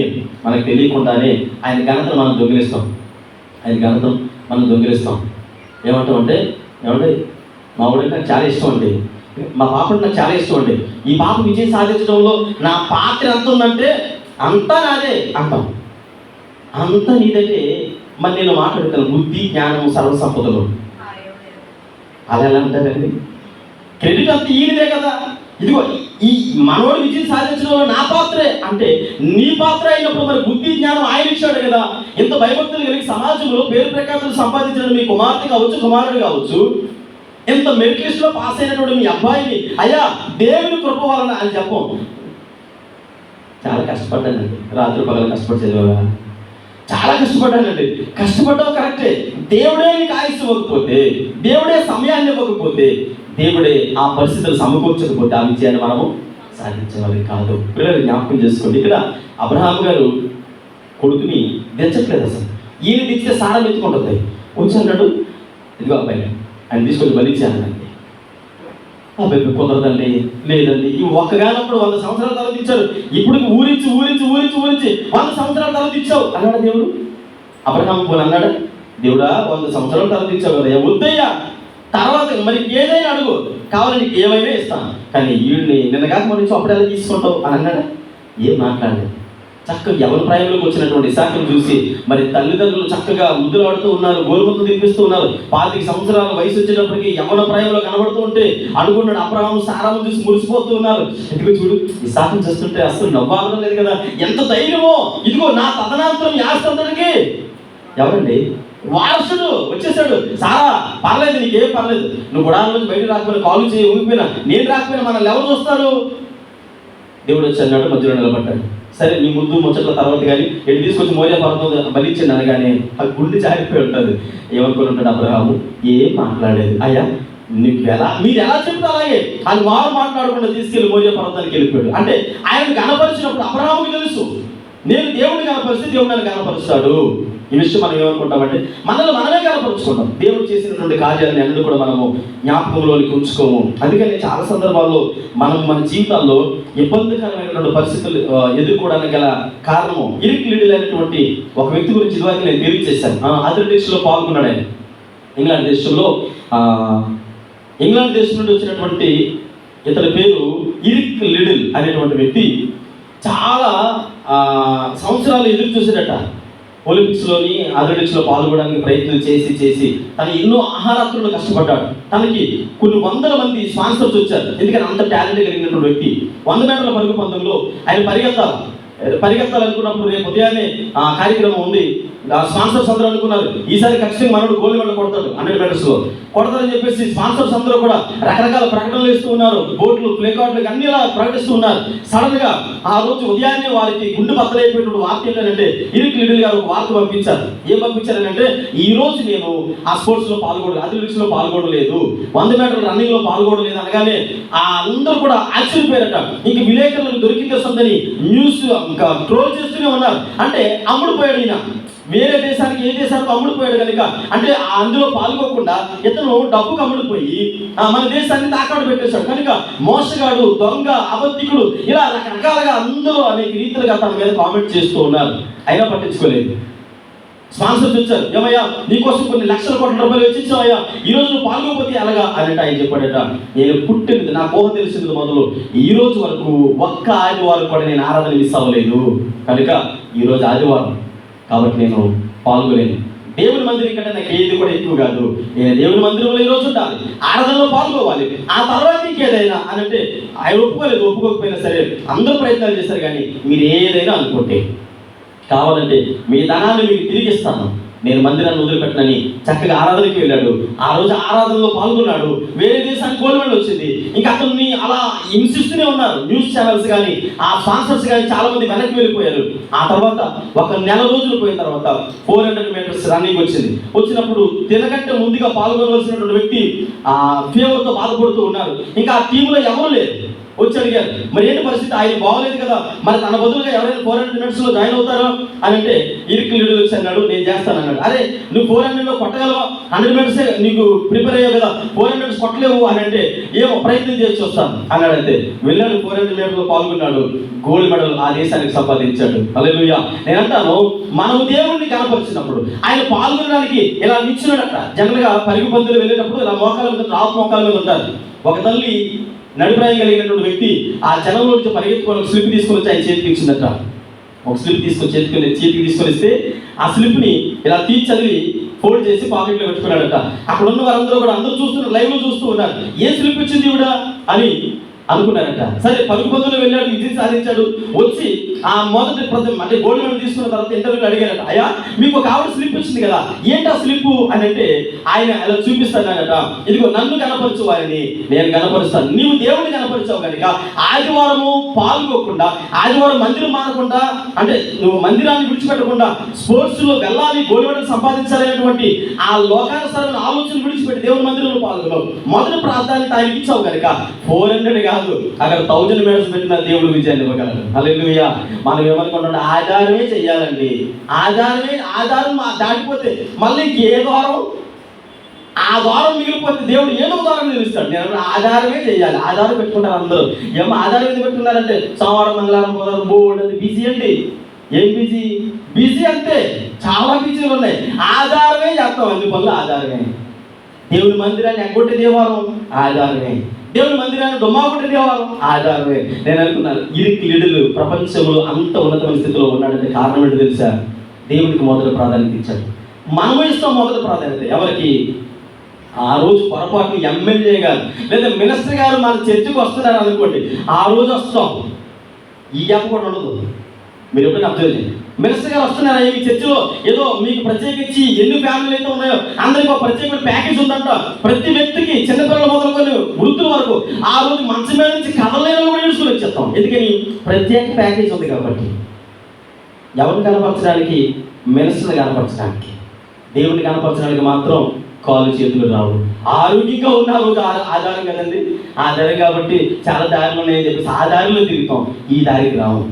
ఆయన ఘనతను మనం దొంగిలిస్తాం. ఏమంటామంటే, ఏమంటే మా వాడికి నాకు చాలా ఇష్టం అండి, మా పాపకి నాకు చాలా ఇష్టం అండి, ఈ పాప విజయం సాధించడంలో నా పాత్ర ఎంత ఉందంటే అంతా నాదే అంటాం. అంతా నీదంటే మరి నేను మాట్లాడుతాను బుద్ధి, జ్ఞానం, సర్వసంపదలు అలా ఎలా అంటారండి? క్రెడిట్ అంతా ఈయనదే కదా. ఇదిగో ఈ మనోడు విజయం సాధించడంలో నా పాత్రే అంటే నీ పాత్ర అయినప్పుడు మరి బుద్ధి, జ్ఞానం ఆయన ఇచ్చాడు కదా. ఇంత భయభక్తులు కలిగి సమాజంలో పేరు ప్రఖ్యాతులు సంపాదించడం మీ కుమార్తె కావచ్చు, కుమారుడు కావచ్చు, ఎంత మెరిట్ లిస్ట్లో పాస్ అయినటువంటి మీ అబ్బాయిని అయ్యా దేవుని కృప వలన అని చెప్పం. చాలా కష్టపడ్డానండి, రాత్రి పగలు కష్టపడి చదివా, చాలా కష్టపడ్డానండి. కష్టపడ్డావు కరెక్టే, దేవుడే నీకు ఆయుష్ ఇవ్వకపోతే, దేవుడే సమయాన్ని ఇవ్వకపోతే, దేవుడే ఆ పరిస్థితులు సమకూర్చకపోతే ఆ విజయాన్ని మనము సాధించేవాళ్ళం కాదు. పిల్లలు జ్ఞాపకం చేసుకోండి, ఇక్కడ అబ్రహాం గారు కొడుకుని దించట్లేదు. అసలు ఈయన దించితే సారం ఎత్తుకుంటుంది. వచ్చి అన్నాడు, ఇదిగో అబ్బాయి ఆయన తీసుకొని బలిచ్చానండి. అబ్బాయి కుదరదండి, లేదండి, ఇవి ఒక్కగానప్పుడు 100 సంవత్సరాల తర్వాత ఇచ్చారు, ఇప్పుడు ఊరించి 100 సంవత్సరాల తర్వాత ఇచ్చావు అన్నాడు దేవుడు. అబ్రహాం పోని అన్నాడు, దేవుడా 100 సంవత్సరాల తర్వాత ఇచ్చావు కదా, వద్దయ్యా తర్వాత మరి ఏదైనా అడుగు, కావాలని ఏమైనా ఇస్తాను, కానీ వీడిని నిన్న కాక మరి అప్పుడు ఎలా తీసుకుంటావు అని అన్నాడు. ఏం మాట్లాడలేదు. చక్కగా యవన ప్రాయంలోకి వచ్చినటువంటి ఇసాకును చూసి మరి తల్లిదండ్రులు చక్కగా ముద్దులాడుతూ ఉన్నారు, గోరుముద్దలు తినిపిస్తూ ఉన్నారు. 25 సంవత్సరాల వయసు వచ్చేటప్పటికి యవన ప్రాయంలో కనబడుతూ ఉంటే అనుకున్నాడు అబ్రహాము సారాము చూసి మురిసిపోతూ ఉన్నారు. ఇదిగో చూడు ఇసాకును చూస్తుంటే అసలు నవ్వాగడం లేదు కదా, ఎంత ధైర్యమో, ఇదిగో నా తదనంతరం యాస్తంతటికి ఎవరండి వారసుడు వచ్చేసాడు. సారా పర్లేదు, నీకేం పర్లేదు, నువ్వు గుడాల నుంచి బయట రాకపోయినా, కాలు చేయి ఊగిపోయినా, నేను రాకపోయినా మనల్ని ఎవరు చూస్తారు? దేవుడు వచ్చి అన్నాడు, మధ్యలో నిలబడ్డాడు. సరే నీ ముద్దు ముచ్చట్ల తర్వాత కానీ ఎటు తీసుకొచ్చి మోరియా పర్వతం బలిచ్చింది అనగానే ఆ గుండె జారిపోయి ఉంటుంది. ఏమనుకుని ఉంటాడు అబ్రహాము? ఏం మాట్లాడేది. అయ్యా మీరు ఎలా చెప్తే అలాగే అది వారు మాట్లాడకుండా తీసుకెళ్లి మోరియా పర్వతానికి వెళ్ళిపోయాడు. అంటే ఆయన కనపరిచినప్పుడు అబ్రహాముకి తెలుసు, నేను దేవుడిని కనపరిస్తే దేవుడు నన్ను కనపరుస్తాడు. ఈ విషయం మనం ఏమనుకుంటామంటే మనల్ని మనమే కనపరుచుకుంటాం. దేవుడు చేసినటువంటి కార్యాలను అన్నీ కూడా మనము జ్ఞాపకంలోనికి ఉంచుకోము. అందుకని చాలా సందర్భాల్లో మనం మన జీవితాల్లో ఇబ్బందికరమైనటువంటి పరిస్థితులు ఎదుర్కోవడానికి గల కారణము ఇరిక్ లిడిల్ అనేటువంటి ఒక వ్యక్తి గురించి ఇదివరకు నేను తెలియజేశాను. అథ్లెటిక్స్లో పాల్గొన్నాడు ఆయన. ఇంగ్లాండ్ దేశం నుండి వచ్చినటువంటి ఇతని పేరు ఇరిక్ లిడిల్ అనేటువంటి వ్యక్తి చాలా సంవత్సరాలు ఎదురు చూసేటట. ఒలింపిక్స్లోని అథ్లెటిక్స్లో పాల్గొనడానికి ప్రయత్నం చేసి తను ఎన్నో ఆహారాత్రులు కష్టపడ్డాడు. తనకి కొన్ని వందల మంది స్పాన్సర్స్ వచ్చారు. ఎందుకంటే అంత టాలెంట్ కలిగినటువంటి వ్యక్తి. 100 మీటర్ల పరుగు పందెంలో ఆయన పరిగెత్తాలనుకున్నప్పుడు రేపు ఉదయాన్నే కార్యక్రమం ఉంది. స్పాన్సర్స్ అందరూ అనుకున్నారు ఈసారి ఖచ్చితంగా మనోడు గోల్డ్ మెడల్ కొడతాడు 100 మీటర్స్ లో కొడతారని చెప్పేసి స్పాన్సర్స్ అందరూ కూడా రకరకాల ప్రకటనలు వేస్తూ ఉన్నారు. బోర్డులు, ప్లే కార్డులు అన్ని ఇలా ప్రకటిస్తూ ఉన్నారు. సడన్ గా ఆ రోజు ఉదయాన్నే వారికి గుండె బద్దలైపోయినటువంటి వార్త ఏంటంటే ఇరిక్ లిడిల్ గారు వార్త పంపించారు. ఏం పంపించారంటే ఈ రోజు నేను ఆ స్పోర్ట్స్ లో పాల్గొనలేదు, అథ్లెటిక్స్ లో పాల్గొనలేదు, 100 మీటర్ల రన్నింగ్ లో పాల్గొనలేదు అనగానే అందరూ కూడా ఆశ్చర్యపోయారట. ఇంక విలేకరులకు దొరికింది వస్తుందని న్యూస్ ఇంకా ట్రోల్ చేస్తూనే ఉన్నారు. అంటే అమ్ముడుపోయాడు ఈయన, వేరే దేశానికి ఏ దేశానికి అమ్ముడుపోయాడు కనుక, అంటే అందులో పాల్గొకుండా ఇతను డబ్బుకు అమ్ముడుపోయి మన దేశాన్ని తాకట్టు పెట్టేశాడు కనుక మోసగాడు, దొంగ, అబద్ధికుడు ఇలా రకరకాలుగా అందరూ అనేక రీతిలుగా తన మీద కామెంట్ చేస్తూ ఉన్నారు. అయినా పట్టించుకోలేదు. స్పాన్సర్స్ వచ్చారు, ఏమయ్యా నీకోసం కొన్ని లక్షల కోట్ల రూపాయలు వెచ్చించావయ్యా, ఈ రోజు నువ్వు పాల్గొపోతే అలాగా అనంటే ఆయన చెప్పాడట, నేను పుట్టినది నా ఊహ తెలిసింది మొదలు ఈ రోజు వరకు ఒక్క ఆదివారం కూడా నేను ఆరాధన మిస్ అవ్వలేదు కనుక ఈ రోజు ఆదివారం కాబట్టి నేను పాల్గొలేను. దేవుని మందిరం కంటే నాకు ఏది కూడా ఎక్కువ కాదు, నేను దేవుని మందిరంలో ఈరోజు ఉండాలి, ఆరాధనలో పాల్గొవాలి, ఆ తర్వాత ఇంకేదైనా అని అంటే ఆయన ఒప్పుకోకపోయినా సరే అందరూ ప్రయత్నాలు చేశారు. కానీ మీరు ఏదైనా అనుకుంటే కావాలంటే మీ ధనాన్ని మీకు తిరిగి ఇస్తాను, నేను మందిరాన్ని వదిలిపెట్టనని చక్కగా ఆరాధనకి వెళ్ళాడు. ఆ రోజు ఆరాధనలో పాల్గొన్నాడు. వేరే దేశానికి గోల్డ్ మెడల్ వచ్చింది. ఇంకా అతన్ని అలా హింసిస్తూనే ఉన్నారు. న్యూస్ ఛానల్స్ కానీ ఆ స్పాన్సర్స్ కానీ చాలా మంది వెనక్కి వెళ్ళిపోయారు. ఆ తర్వాత ఒక నెల రోజులు పోయిన తర్వాత 400 మీటర్స్ రన్నింగ్ వచ్చినప్పుడు తినకంటే ముందుగా పాల్గొనవలసినటువంటి వ్యక్తి ఆ ఫీవర్తో బాధపడుతూ ఉన్నారు. ఇంకా ఆ టీంలో ఎవరు లేరు. వచ్చి అడిగారు, మరి ఏంటి పరిస్థితి, ఆయన బాగోలేదు కదా, మరి తన బదులుగా ఎవరైనా 400 మీటర్స్ లో జాయిన్ అవుతారో అని అంటే ఇరిక్ లిడిల్ వచ్చి అన్నాడు, నేను చేస్తాను అన్నాడు. అరే నువ్వు 400 లో కొట్టగలవా, 100 మీటర్సే నీకు ప్రిపేర్ అయ్యావు కదా, 400 మీటర్స్ కొట్టలేవు అని అంటే ఏమో ప్రయత్నం చేసి వస్తాను అన్నాడు. అయితే వెళ్ళాడు, 400 మీటర్లో పాల్గొన్నాడు, గోల్డ్ మెడల్ ఆ దేశానికి సంపాదించాడు. హల్లెలూయా. నేను అంటాను మనము దేవుడిని కనపరిచినప్పుడు ఆయన పాల్గొనడానికి ఇలా నిల్చున్నాడట. జనరల్ గా పరుగు పందులు వెళ్ళేటప్పుడు ఇలా మోకాల మీద, రావు మోకాల మీద ఉంటారు. ఒక తల్లి నడిప్రాయం కలిగినటువంటి వ్యక్తి ఆ జనంలో నుంచి పరిగెత్తుకొని ఒక స్లిప్ తీసుకొని వచ్చి ఆయన చేతికి ఇచ్చిందట. ఒక స్లిప్ తీసుకొని చేతికి తీసుకొని ఇస్తే ఆ స్లిప్ని ఇలా తీసి చదివి ఫోల్డ్ చేసి పాకెట్లో పెట్టుకున్నాడట. అక్కడ ఉన్న వారందరూ కూడా అందరూ చూస్తున్నారు, లైవ్ లో చూస్తూ ఉన్నారు. ఏ స్లిప్ ఇచ్చింది ఇవిడా అని అనుకున్నారట. సరే పరుగు పందులో వెళ్ళాడు, విజయం సాధించాడు. వచ్చి ఆ మొదటి అంటే గోల్డ్ మెడల్ తీసుకున్న తర్వాత ఇంటర్వ్యూలో అడిగారట, అయ్యా మీకు ఒక ఆవిడ స్లిప్ ఇచ్చింది కదా, ఏంటి ఆ స్లిప్ అని అంటే ఆయన అలా చూపిస్తాడట, ఇదిగో నన్ను కనపరచు వారిని నేను కనపరుస్తాను, నీవు దేవుడిని కనపరిచావు కనుక ఆదివారము పాల్గొకుండా, ఆదివారం మందిరం మానకుండా, అంటే నువ్వు మందిరాన్ని విడిచిపెట్టకుండా స్పోర్ట్స్ లో వెళ్ళాలి, గోల్డ్ మెడల్ సంపాదించాలనేటువంటి ఆ లోకానుసారమైన ఆలోచన విడిచిపెట్టి దేవుని మందిరంలో పాల్గొన్నావు. మొదటి ప్రార్థన ఆయనకి ఇచ్చావు కనుక 400 కాదు, అక్కడ 1000 మీటర్స్ పెట్టిన దేవుడు విజయాన్ని ఇవ్వగలరు. హల్లెలూయా. మనం ఏమనుకుంటున్నాం, ఆధారమే చెయ్యాలండి, ఆధారం దాటిపోతే మళ్ళీ ఇంకే ద్వారం, ఆ ద్వారం మిగిలిపోతే దేవుడు ఏదో ద్వారం నిలుస్తాడు. నేను ఆధారమే చెయ్యాలి. ఆధారం పెట్టుకుంటారు అందరూ. ఏమో ఆధారం ఎందుకు పెట్టుకున్నారంటే సోమవారం, మంగళవారం, బుధవారం బోర్డు అది బిజీ అండి. ఏం బిజీ అంతే, చాలా బిజీలు ఉన్నాయి. ఆధారమే చేస్తాం, అన్ని పనులు ఆధారమే. దేవుని మందిరాన్ని ఎగ్గొట్టే దేవారం ఆధారమే. దేవుని మందిరాన్ని డొమ్మాకుంటే దేవాలయం ఆధారమే. నేను అనుకున్నాను ఇరుకిలిడులు ప్రపంచంలో అంత ఉన్నతమైన స్థితిలో ఉన్నాడంటే కారణం ఏంటో తెలుసా? దేవునికి మొదటి ప్రాధాన్యత ఇచ్చాడు. మనము ఇస్తాం మొదటి ప్రాధాన్యత ఎవరికి? ఆ రోజు పొరపాటు ఎమ్మెల్యే గారు లేదా మినిస్టర్ గారు మన చర్చకు వస్తున్నారు అనుకోండి, ఆ రోజు వస్తాం, ఈ గ్యాప్ కూడా ఉండదు. మీరు ఎప్పుడైనా అబ్జర్వ్ చేయండి, మినిస్టర్ గారు వస్తున్నారా మీ చర్చిలో, ఏదో మీకు ప్రత్యేకించి ఎన్ని ఫ్యామిలీలు అయితే ఉన్నాయో అందరికి ఒక ప్రత్యేకమైన ప్యాకేజ్ ఉందంట. ప్రతి వ్యక్తికి చిన్నపిల్లలు మొదలుకొని వృద్ధుల వరకు ఆ రోజు మంచం మీద నుంచి కదలలేని కూడా చూసుకుని వచ్చేస్తాం. ఎందుకని? ప్రత్యేక ప్యాకేజ్ ఉంది కాబట్టి. ఎవరిని కనపరచడానికి? మినిస్టర్ని కనపరచడానికి. దేవుడిని కనపరచడానికి మాత్రం కాలు చేతులు రావు. ఆరోగ్యంగా ఉన్న రోజు ఆధారం కదండి, ఆధారం కాబట్టి చాలా దారిలో ఉన్నాయని చెప్పేసి ఆ దారిలో తిరుగుతాం, ఈ దారికి రావు.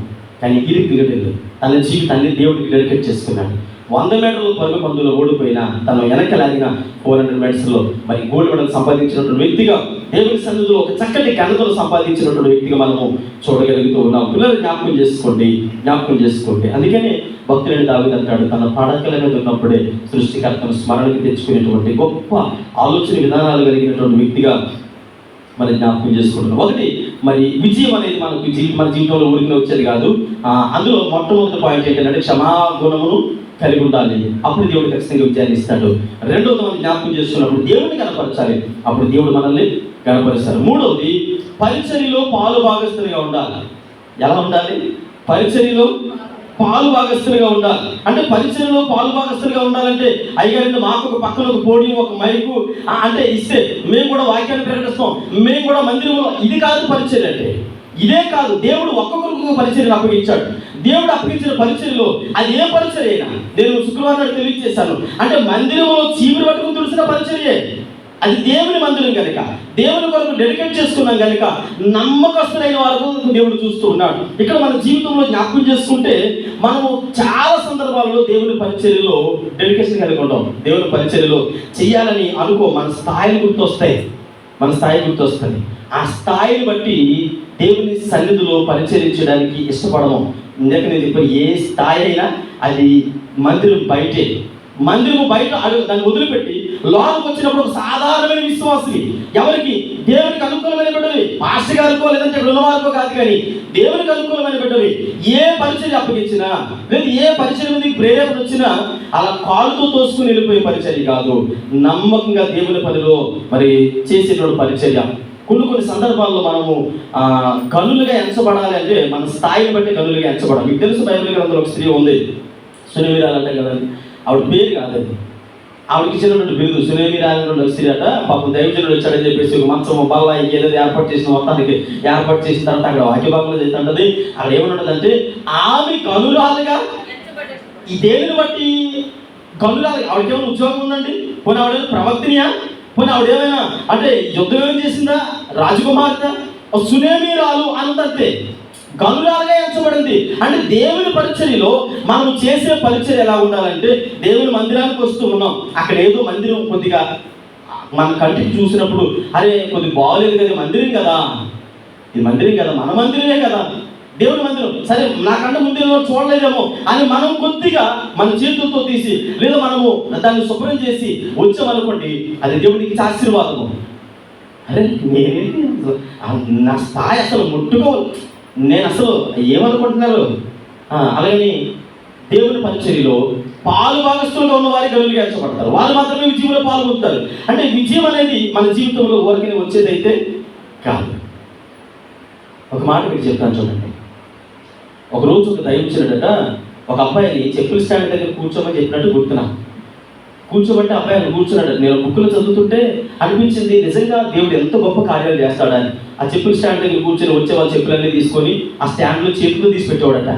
కానీ ఇరుకిలిడులు తన జీవితాన్ని దేవుడికి డెడికేట్ చేసుకున్నాడు. 100 మీటర్ల పరుగు పందులో ఓడిపోయినా తను వెనక లాగిన 400 మీటర్స్లో మరి గోల్డ్ మెడల్ సంపాదించినటువంటి వ్యక్తిగా, దేవుని సన్నిధిలో ఒక చక్కటి ఘనతను సంపాదించినటువంటి వ్యక్తిగా మనము చూడగలుగుతూ ఉన్నాం. పిల్లలు జ్ఞాపకం చేసుకోండి. అందుకనే భక్తులని దావీదు అంటాడు, తన పడకల మీద ఉన్నప్పుడే సృష్టికర్తను స్మరణకి తెచ్చుకునేటువంటి గొప్ప ఆలోచన విధానాలు కలిగినటువంటి వ్యక్తిగా మరి జ్ఞాపకం చేసుకుంటున్నాం. ఒకటి, మరి విజయం అనేది మన జీవితంలో ఊరికి వచ్చేది కాదు. అందులో మొట్టమొదటి పాయింట్ ఏంటంటే క్షమాగుణమును కలిగి ఉండాలి. అప్పుడు దేవుడు ఖచ్చితంగా విజయాన్ని ఇస్తాడు. రెండవది, మనం జ్ఞాపకం చేసుకున్నప్పుడు దేవుడిని కనపరచాలి, అప్పుడు దేవుడు మనల్ని కనపరుస్తాడు. మూడవది, పరిచర్యలో పాలు భాగస్తులుగా ఉండాలి. ఎలా ఉండాలి? పరిచర్యలో పాలు భాగస్తులుగా ఉండాలి. అంటే పరిచర్యలో పాలు భాగస్తులుగా ఉండాలంటే అయ్యగారంటే మాకు ఒక పక్కన ఒక పోడియం, ఒక మైకు అంటే ఇస్తే మేము కూడా వాక్యాన్ని ప్రకటిస్తాం, మేము కూడా మందిరంలో, ఇది కాదు పరిచర్య అంటే. ఇదే కాదు, దేవుడు ఒక్కొక్కరికి పరిచర్యను అప్పగించాడు. దేవుడు అప్పగించిన పరిచర్యలో అది ఏ పరిచర్య అయినా, నేను శుక్రవారం నాడు తెలియజేశాను, అంటే మందిరంలో చీపురు పట్టుకుని తుడిసిన పరిచర్యే. అది దేవుని మందిరం కనుక, దేవుని కొరకు డెడికేట్ చేసుకున్నాం కనుక నమ్మకస్తులైన వరకు దేవుడు చూస్తూ ఉన్నాడు. ఇక్కడ మన జీవితంలో జ్ఞాపకం చేసుకుంటే మనము చాలా సందర్భాల్లో దేవుని పరిచర్యలో డెడికేషన్ కలిగి ఉంటాం. దేవుని పరిచర్యలో చేయాలని అనుకో, మన స్థాయి గుర్తొస్తుంది. ఆ స్థాయిని బట్టి దేవుని సన్నిధిలో పరిచరించడానికి ఇష్టపడము. ఇందాక నేను చెప్పిన ఏ స్థాయి అయినా అది మందిరం బయటే. మందిరం బయట దాన్ని వదిలిపెట్టి లోనికి వచ్చినప్పుడు ఒక సాధారణమైన విశ్వాసి, ఎవరికి? దేవునికి అనుకూలమైన బిడ్డవి, పాస్టర్ గారికో లేదంటే రుణవారికో కాదు, కానీ దేవునికి అనుకూలమైన బిడ్డవి ఏ పరిచర్య అప్పగించినా లేదా ఏ పరిచర్య మీద ప్రేరేపణ వచ్చినా అలా కాలుతో తోసుకుని వెళ్ళిపోయే పరిచర్య కాదు, నమ్మకంగా దేవుని పనిలో మరి చేసేటువంటి పరిచర్య. కొన్ని సందర్భాల్లో మనము గనులుగా ఎంచబడాలి అంటే మన స్థాయిని బట్టి గనులుగా ఎంచబడాలి. మీకు తెలుసు, బైబిల్ గ్రంథంలో ఒక స్త్రీ ఉంది, సునిమిరాలు అంటే కదండి, ఆవిడ పేరు కాదండి, ఆవిడకి ఇచ్చినటువంటి బిరుదు సునిమిరాలు స్త్రీ అట. పాపం దైవజనుడు వచ్చాడని చెప్పేసి ఒక మంచం బల్ల ఏదో ఏర్పాటు చేసిన మొత్తానికి ఏర్పాటు చేసిన తర్వాత అక్కడ వాక్యభాగంలో చేస్తుంటది. అక్కడ ఏమన్నదంటే ఆమె గనురాలుగా, ఈ దేనిని బట్టి గనురాలు, ఆవిడకి ఏమైనా ఉద్యోగం ఉందండి? పోనీ ఆవిడ ప్రవక్తినియా? పోనీ ఆవిడేమైనా అంటే యుద్ధం ఏం చేసిందా? రాజకుమార్తె? సునేమిరాలు అంతే, గనురాలుగా ఎంచబడింది. అంటే దేవుని పరిచర్యలో మనం చేసే పరిచర్య ఎలా ఉండాలంటే, దేవుని మందిరానికి వస్తూ ఉన్నాం, అక్కడ ఏదో మందిరం కొద్దిగా మన కంటికి చూసినప్పుడు అరే కొద్దిగా బాగోలేదు కదా, మందిరం కదా, ఇది మందిరం కదా, మన మందిరమే కదా, దేవుని మందిరం, సరే నాకంటే ముందు చూడలేదేమో అని మనం కొద్దిగా మన చేతులతో తీసి లేదా మనము దాన్ని శుభ్రం చేసి వచ్చామనుకోండి, అది దేవునికి ఆశీర్వాదము. అరే నేనేంటి నా స్థాయి అసలు ముట్టుకోవాలి, నేను అసలు ఏమనుకుంటున్నారు? అలాగని దేవుని పరిచర్యలో పాలు భాగస్తులుగా ఉన్న వారి గనులుగా ఎంచబడతారు, వారు మాత్రమే విజయంలో పాల్గొంటారు. అంటే విజయం అనేది మన జీవితంలో ఊరికనే వచ్చేదైతే కాదు. ఒక మాట మీకు చెప్తాను చూడండి. ఒకరోజు ఒక దైవజనుడట ఒక అబ్బాయిని చెప్పుల స్టాండ్ దగ్గర కూర్చోమని చెప్పినట్టు గుర్తున్నా. కూర్చోబట్టి అబ్బాయి అక్కడ కూర్చున్నాడు. నేను బుక్కులు చదువుతుంటే అనిపించింది నిజంగా దేవుడు ఎంత గొప్ప కార్యాలు చేస్తాడని. ఆ చెప్పుల స్టాండ్ దగ్గర కూర్చొని వచ్చే వాళ్ళ చెప్పులన్నీ తీసుకొని ఆ స్టాండ్లో చేతితో తీసి పెట్టేవాడట.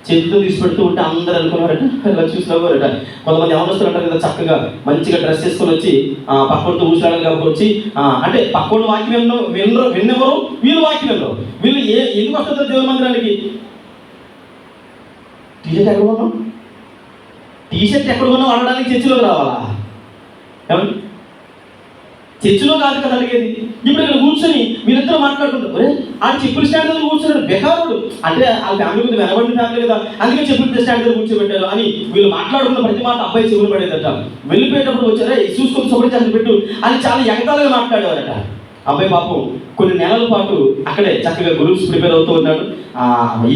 చేతితో తీసి పెడుతూ ఉంటే అందరూ అనుకున్నారట, ఇలా చూసినవారట. కొంతమంది ఎవరొస్తారు అంటారు కదా, చక్కగా మంచిగా డ్రెస్ చేసుకొని వచ్చి పక్కడితో ఊసాడని కాబట్టి వచ్చి అంటే పక్కడు వాక్యం విన్నెవరు, వీళ్ళు వాక్యం వినరు. వీళ్ళు ఎందుకు వస్తారు దేవుని మందిరానికి? టీషర్ట్ ఎక్కడ కొన్నాం, టీషర్ట్ ఎక్కడ కొన్నాం అనడానికి చర్చిలోకి రావాలా? ఏమండి, చర్చిలో కాదు కదా అడిగేది. ఇప్పుడు ఇక్కడ కూర్చొని వీళ్ళిద్దరూ మాట్లాడుకుంటారు, ఆ చెప్పుల స్టాండ్ దగ్గర కూర్చున్నాడు బెకారుడు, అంటే ఆ ఫ్యామిలీ గురించి వెనబడిన ఫ్యామిలీ కదా, అందుకే చెప్పుల స్టాండ్ దగ్గర కూర్చోబెట్టారు అని వీళ్ళు మాట్లాడుకున్న ప్రతి మాట అబ్బాయి చెవులు పడేదట. వెళ్ళిపోయేటప్పుడు వచ్చారా చూసుకొని శుభ్రం చేసి పెట్టు అని చాలా ఎగతాలుగా మాట్లాడేవారట. అబ్బాయి పాపం కొన్ని నెలల పాటు అక్కడే చక్కగా గ్రూప్స్ ప్రిపేర్ అవుతూ ఉన్నాడు.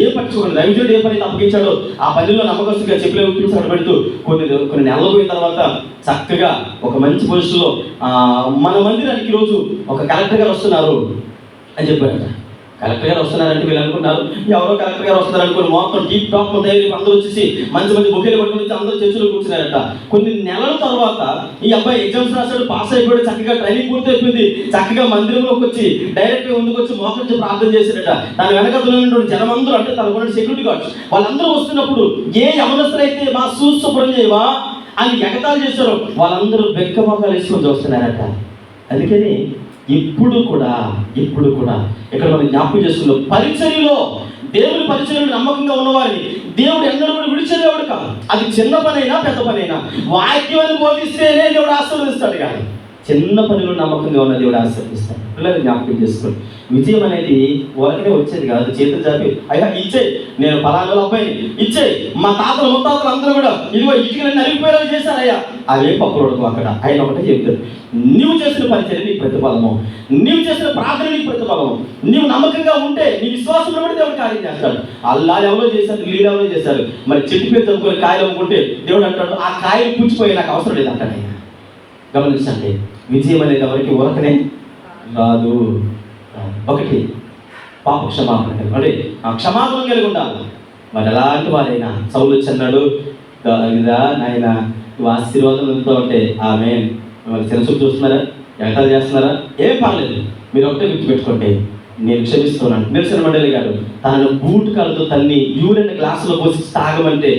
ఏ పట్టించుకోండి దైవజనుడు ఏ పని అప్పగించాడో ఆ పనిలో నమ్మకస్తుగా చెప్పులే అక్కడ పెడుతూ కొన్ని నెలలు పోయిన తర్వాత చక్కగా ఒక మంచి పొజిషన్లో మన మందిరానికి రోజు ఒక కలెక్టర్ గారు వస్తున్నారు అని చెప్పారట. కలెక్టర్ గారు వస్తున్నారంటే వీళ్ళు అనుకున్నారు ఎవరో కలెక్టర్ గారు వస్తున్నారు అనుకుని మొత్తం టీప్ టాప్ తయారీ అందరూ వచ్చేసి మంచి మంచి బొకేలు పట్టుకుని వచ్చి అందరూ చర్చలో కూర్చున్నారట. కొన్ని నెలల తర్వాత ఈ అబ్బాయి ఎగ్జామ్స్ రాశాడు, పాస్ అయిపోయాడు, చక్కగా ట్రైనింగ్ పూర్తి అయిపోయింది, చక్కగా మందిరంలోకి వచ్చి డైరెక్ట్గా ముందుకు వచ్చి మోకరించి ప్రార్థన చేశాడట. దాని వెనకలో ఉన్నటువంటి జనమందరూ అంటే తనకున్న సెక్యూరిటీ గార్డ్స్ వాళ్ళందరూ వస్తున్నప్పుడు ఏ యవనస్తులైతే మా శుభ్రం చేయవా అని ఎగతాలు చేశారో వాళ్ళందరూ బెక్క మొక్కలు వేసుకొని చూస్తున్నారట. అందుకని ఇప్పుడు కూడా ఇక్కడ మనం జ్ఞాపకం చేసుకున్నాం, పరిచర్యలో దేవుని పరిచర్యలో నమ్మకంగా ఉన్నవారిని దేవుడు ఎన్నడూ కూడా విడిచేదేవుడు కాదు. అది చిన్న పనైనా పెద్ద పనైనా వాక్యాన్ని బోధిస్తేనే దేవుడు ఆశీర్వదిస్తాడు. కానీ చిన్న పనిలో నమ్మకంగా ఉన్న దేవుడు ఆశీర్వదిస్తాడు. పిల్లలు జ్ఞాపకం చేసుకోండి, విజయం అనేది ఊరకనే వచ్చేది కాదు. చేతులు చాపి అయ్యా ఇచ్చే, నేను ఫలానా అబ్బాయిని ఇచ్చే, మా తాతలు ముత్తాతలు అందరూ కూడా ఇదిగో ఇటుకలన్నీ నలిగిపోయేలా చేశారయ్యా, అవే పక్కడదు. అక్కడ ఆయన ఒకటే చెప్తాడు, నీవు చేసిన పరిచర్య నీకు ప్రతిఫలము, నీవు చేసిన ప్రార్థన నీకు ప్రతిఫలము, నీవు నమ్మకంగా ఉంటే నీ విశ్వాసం బట్టి దేవుడు కార్యం చేస్తాడు. అల్లా ఎవరో చేశారు, వీళ్ళు ఎవరో చేశారు, మరి చెట్టు పేరు చదువుకొని కాయలు అమ్ముకుంటే దేవుడు అంటాడు ఆ కాయలు పుచ్చిపోయి నాకు అవసరం లేదు అంటాడు ఆయన. గమనించండి, విజయం అనేది ఎవరికి ఊరకనే రాదు. ఒకటి పాప క్షమాపణ కలిగి అంటే క్షమాపణ కలిగి ఉండాలి. మరి ఎలాంటి వారైనా సౌలు చెన్నాడు నాయన నువ్వు ఆశీర్వాదం వెళ్తూ ఉంటే ఆమె మిమ్మల్ని చిన్నచూపు చూస్తున్నారా, ఎగతాలు చేస్తున్నారా, ఏం పర్లేదు, మీరు ఒకటే గుర్తుపెట్టుకోండి, నేను క్షమిస్తున్నాను. నెల్సన్ మండలి గారు తనను బూట్ కాళ్ళతో తన్ని యూరిన్ గ్లాసులో పోసి తాగమంటే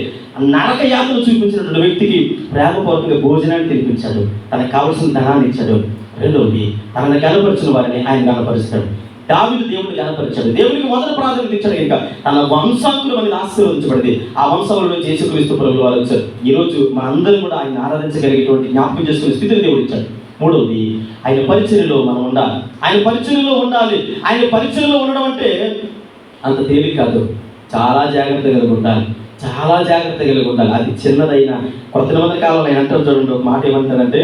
నరక యాత్ర చూపించినటువంటి వ్యక్తికి ప్రేమపూర్వకంగా భోజనాన్ని తినిపించాడు, తనకు కావలసిన ధనాన్ని ఇచ్చాడు. రెండవది తనను గనపరిచిన వారిని ఆయన గనపరుస్తాడు. దావీదు దేవుడిని గనపరిచాడు, దేవునికి మొదటి ప్రాధాన్యత ఇచ్చాడు. ఇంకా తన వంశాంకులు అనేది ఆశీర్వదించబడింది. ఆ వంశంలో యేసుక్రీస్తు ప్రభువు వారు వచ్చారు. ఈరోజు మనందరం కూడా ఆయన ఆరాధించగలిగేటువంటి జ్ఞాపకం చేసుకునే స్థితిని దేవుడు ఇచ్చాడు. మూడవది ఆయన పరిచర్యలో మనం ఉండాలి. ఆయన పరిచర్యలో ఉండాలి. ఆయన పరిచర్యలో ఉండడం అంటే అంత తేలిక కాదు. చాలా జాగ్రత్త కలిగి ఉండాలి, చాలా జాగ్రత్త కలిగి ఉండాలి. అది చిన్నదైనా కొత్త నిబంధన కాలంలో ఆయన అంటారు చూడండి, ఒక మాట ఏమంటాడంటే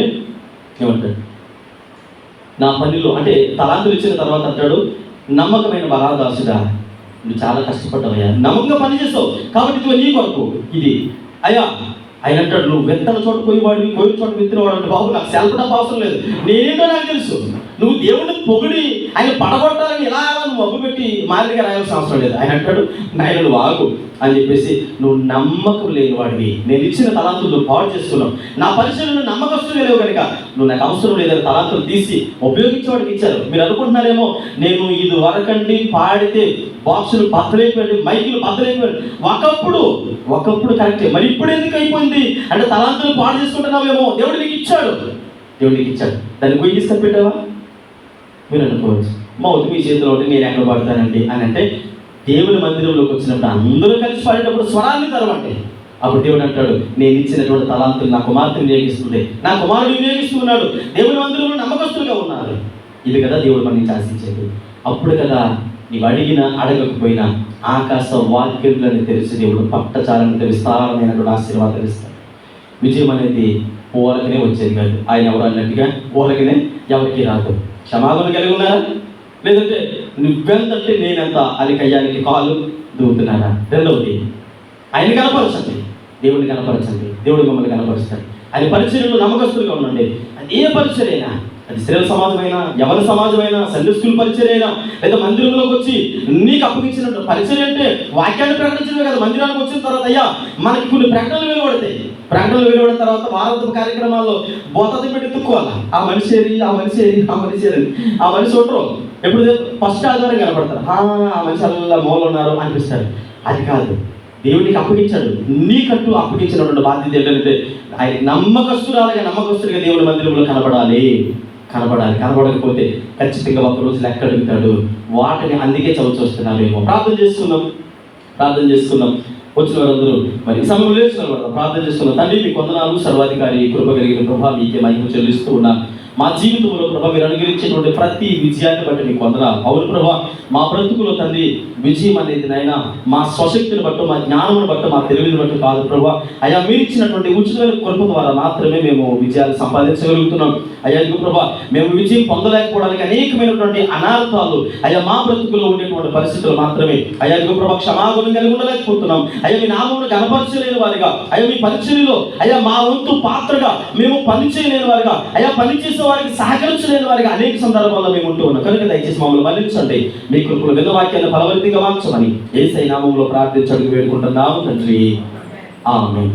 ఏమంటాడు, నా పనిలో అంటే తలాంతులు ఇచ్చిన తర్వాత అంటాడు, నమ్మకమైన బలాదాసుడా నువ్వు చాలా కష్టపడ్డావయ్యా, నమ్మకంగా పని చేస్తావు కాబట్టి ఇదిగో నీ కొరకు ఇది అయ్యా. ఆయన అంటాడు, నువ్వు విత్తన చోట పోయేవాడివి, పోయిన చోట విత్తినవాడు అంటే బాబు నాకు సెల్ఫ్ డబ్బు అవసరం లేదు, నేనేంటో నాకు తెలుసు. నువ్వు దేవుడిని పొగిడి ఆయన పడగొట్టాలని ఎలా నువ్వు మబ్బు పెట్టి మాదిరిగా రాయాల్సిన అవసరం లేదు. ఆయన అంటాడు, నాయన నువ్వు ఆగు అని చెప్పేసి, నువ్వు నమ్మకం లేని వాడివి, నేను ఇచ్చిన తలాంతులు నువ్వు పాడు చేస్తున్నావు, నా పరిచయంలో నమ్మకస్తులు లేవు కనుక నువ్వు నాకు అవసరం లేదని తలాంతులు తీసి ఉపయోగించేవాడికి ఇచ్చారు. మీరు అనుకుంటున్నారేమో నేను ఇది వరకండి పాడితే బాక్సులు బద్దలైపోయాడు, మైకులు బద్దలైపోయాడు. ఒకప్పుడు కరెక్టే, మరి ఇప్పుడు ఎందుకు అయిపోయింది అంటే తలాంతులు పాడు చేసుకుంటున్నావేమో. దేవుడు నీకు ఇచ్చాడు, దాన్ని పోయి తీసుకొని పెట్టావా? మీరు అనుకోవచ్చు మౌత్ మీ చేతిలో ఉంటే నేను ఎక్కడ పాడతానండి అని అంటే, దేవుని మందిరంలోకి వచ్చినప్పుడు అందరూ కలిసి పాడేటప్పుడు స్వరాన్ని తరమంటే అప్పుడు దేవుడు అంటాడు, నేను ఇచ్చినటువంటి తలాంతులు నా కుమార్తెను వినియోగిస్తుంది, నా కుమారుడు వినియోగిస్తున్నాడు, దేవుని మందిరంలో నమ్మకస్తులుగా ఉన్నారు. ఇది కదా దేవుడు మన నుంచి ఆశించేది. అప్పుడు కదా నీవు అడగకపోయినా ఆకాశ వాక్యములను తెలిసి దేవుడు పట్టచాలని విస్తారమైనటువంటి ఆశీర్వాదాలు ఇస్తాడు. విజయం అనేది ఊరకనే వచ్చేది కాదు. ఆయన ఎవరు అన్నట్టుగా ఊరకనే ఎవరికి రాదు. క్షమాపణ కలిగి ఉన్నారా, లేదంటే నువ్వెంతంటే నేనెంత అని కయ్యానికి కాలు దూకుతున్నారా? రెండవది ఆయన కనపరచండి, దేవుడిని కనపరచండి, దేవుడు మిమ్మల్ని కనపరుస్తాడు. ఆయన పరిచర్యలో నమ్మకస్తులుగా ఉండండి. అది ఏ పరిచర్యైనా, అది స్త్రీల సమాజమైనా, ఎవరి సమాజమైనా, సండే స్కూల్ పరిచర్య అయినా, లేదా మందిరంలోకి వచ్చి నీకు అప్పగించినట్టు పరిచర్య అంటే వాక్యాన్ని ప్రకటించడమే కదా. మందిరానికి వచ్చిన తర్వాత అయ్యా మనకి కొన్ని ప్రకటనలు వెలువడతాయి. ప్రకటనలు వెలువడిన తర్వాత వారాంతపు కార్యక్రమాల్లో బోతది పెట్టి ఎత్తుక్కోవాలి. ఆ మనిషి ఆ మనిషి ఉంటారు. ఎప్పుడు ఫస్ట్ ఆధారం కనపడతారు, ఆ మనిషి అలా మూల ఉన్నారు అనిపిస్తారు. అది కాదు, దేవుడికి అప్పగించాడు. నీకంటూ అప్పగించినటువంటి బాధ్యత ఏంటంటే ఆయన నమ్మకస్తుడిగా దేవుడి మందిరంలో కనబడకపోతే ఖచ్చితంగా ఒక రోజు లెక్క అడుగుతాడు. వాటిని అందుకే చదువుతున్నారేమో. ప్రార్థన చేసుకున్నాం. వచ్చిన వారందరూ మరి ఈ సమయంలో లేచిన వారు ప్రార్థన చేస్తున్న తండ్రి మీ వందనాలు, సర్వాధికారి కృప కలిగిన ప్రభా మీకే మహిమ చెల్లిస్తూ ఉన్నాను. మా జీవితంలో ప్రభా మీరు అనుగ్రహించేటువంటి ప్రతి విజయాన్ని బట్టి మీకు వందనాలు. అవును ప్రభా, మా బ్రతుకులో తండ్రి విజయం అనేది నాయన మా స్వశక్తిని బట్టి, మా జ్ఞానమును బట్టి, మా తెలివిని బట్టి కాదు ప్రభా. అయ్యా మీరు ఇచ్చినటువంటి ఉచితమైన కృప ద్వారా మాత్రమే మేము విజయాలు సంపాదించగలుగుతున్నాం. అయ్యా ఇదిగో ప్రభా, మేము విజయం పొందలేకపోవడానికి అనేకమైనటువంటి అనార్థాలు అయ్యా మా బ్రతుకులో ఉండేటువంటి పరిస్థితులు మాత్రమే అయ్యా ఇదిగో ప్రభా క్షమాగుణం కలిగి ఉండలేకపోతున్నాం. అయ్యా మీ నామమును కనపరచలేని వారిగా, అయ్యా మీ పరిచర్యలో అయ్యా మా వంతు పాత్రగా మేము పనిచేయలేని వారిగా, అయ్యా పనిచేసే వారికి సహకరించలేని వారిగా అనేక సందర్భాల్లో మేము ఉంటూ ఉన్నాం. కనుక దయచేసి మమ్మల్ని మరణించండి. మీ కృపలో విన్న వాక్యాన్ని ఫలవంతంగా మార్చమని యేసయ్య నామములో ప్రార్థించడానికి వేడుకుంటున్నాము తండ్రి. ఆమేన్.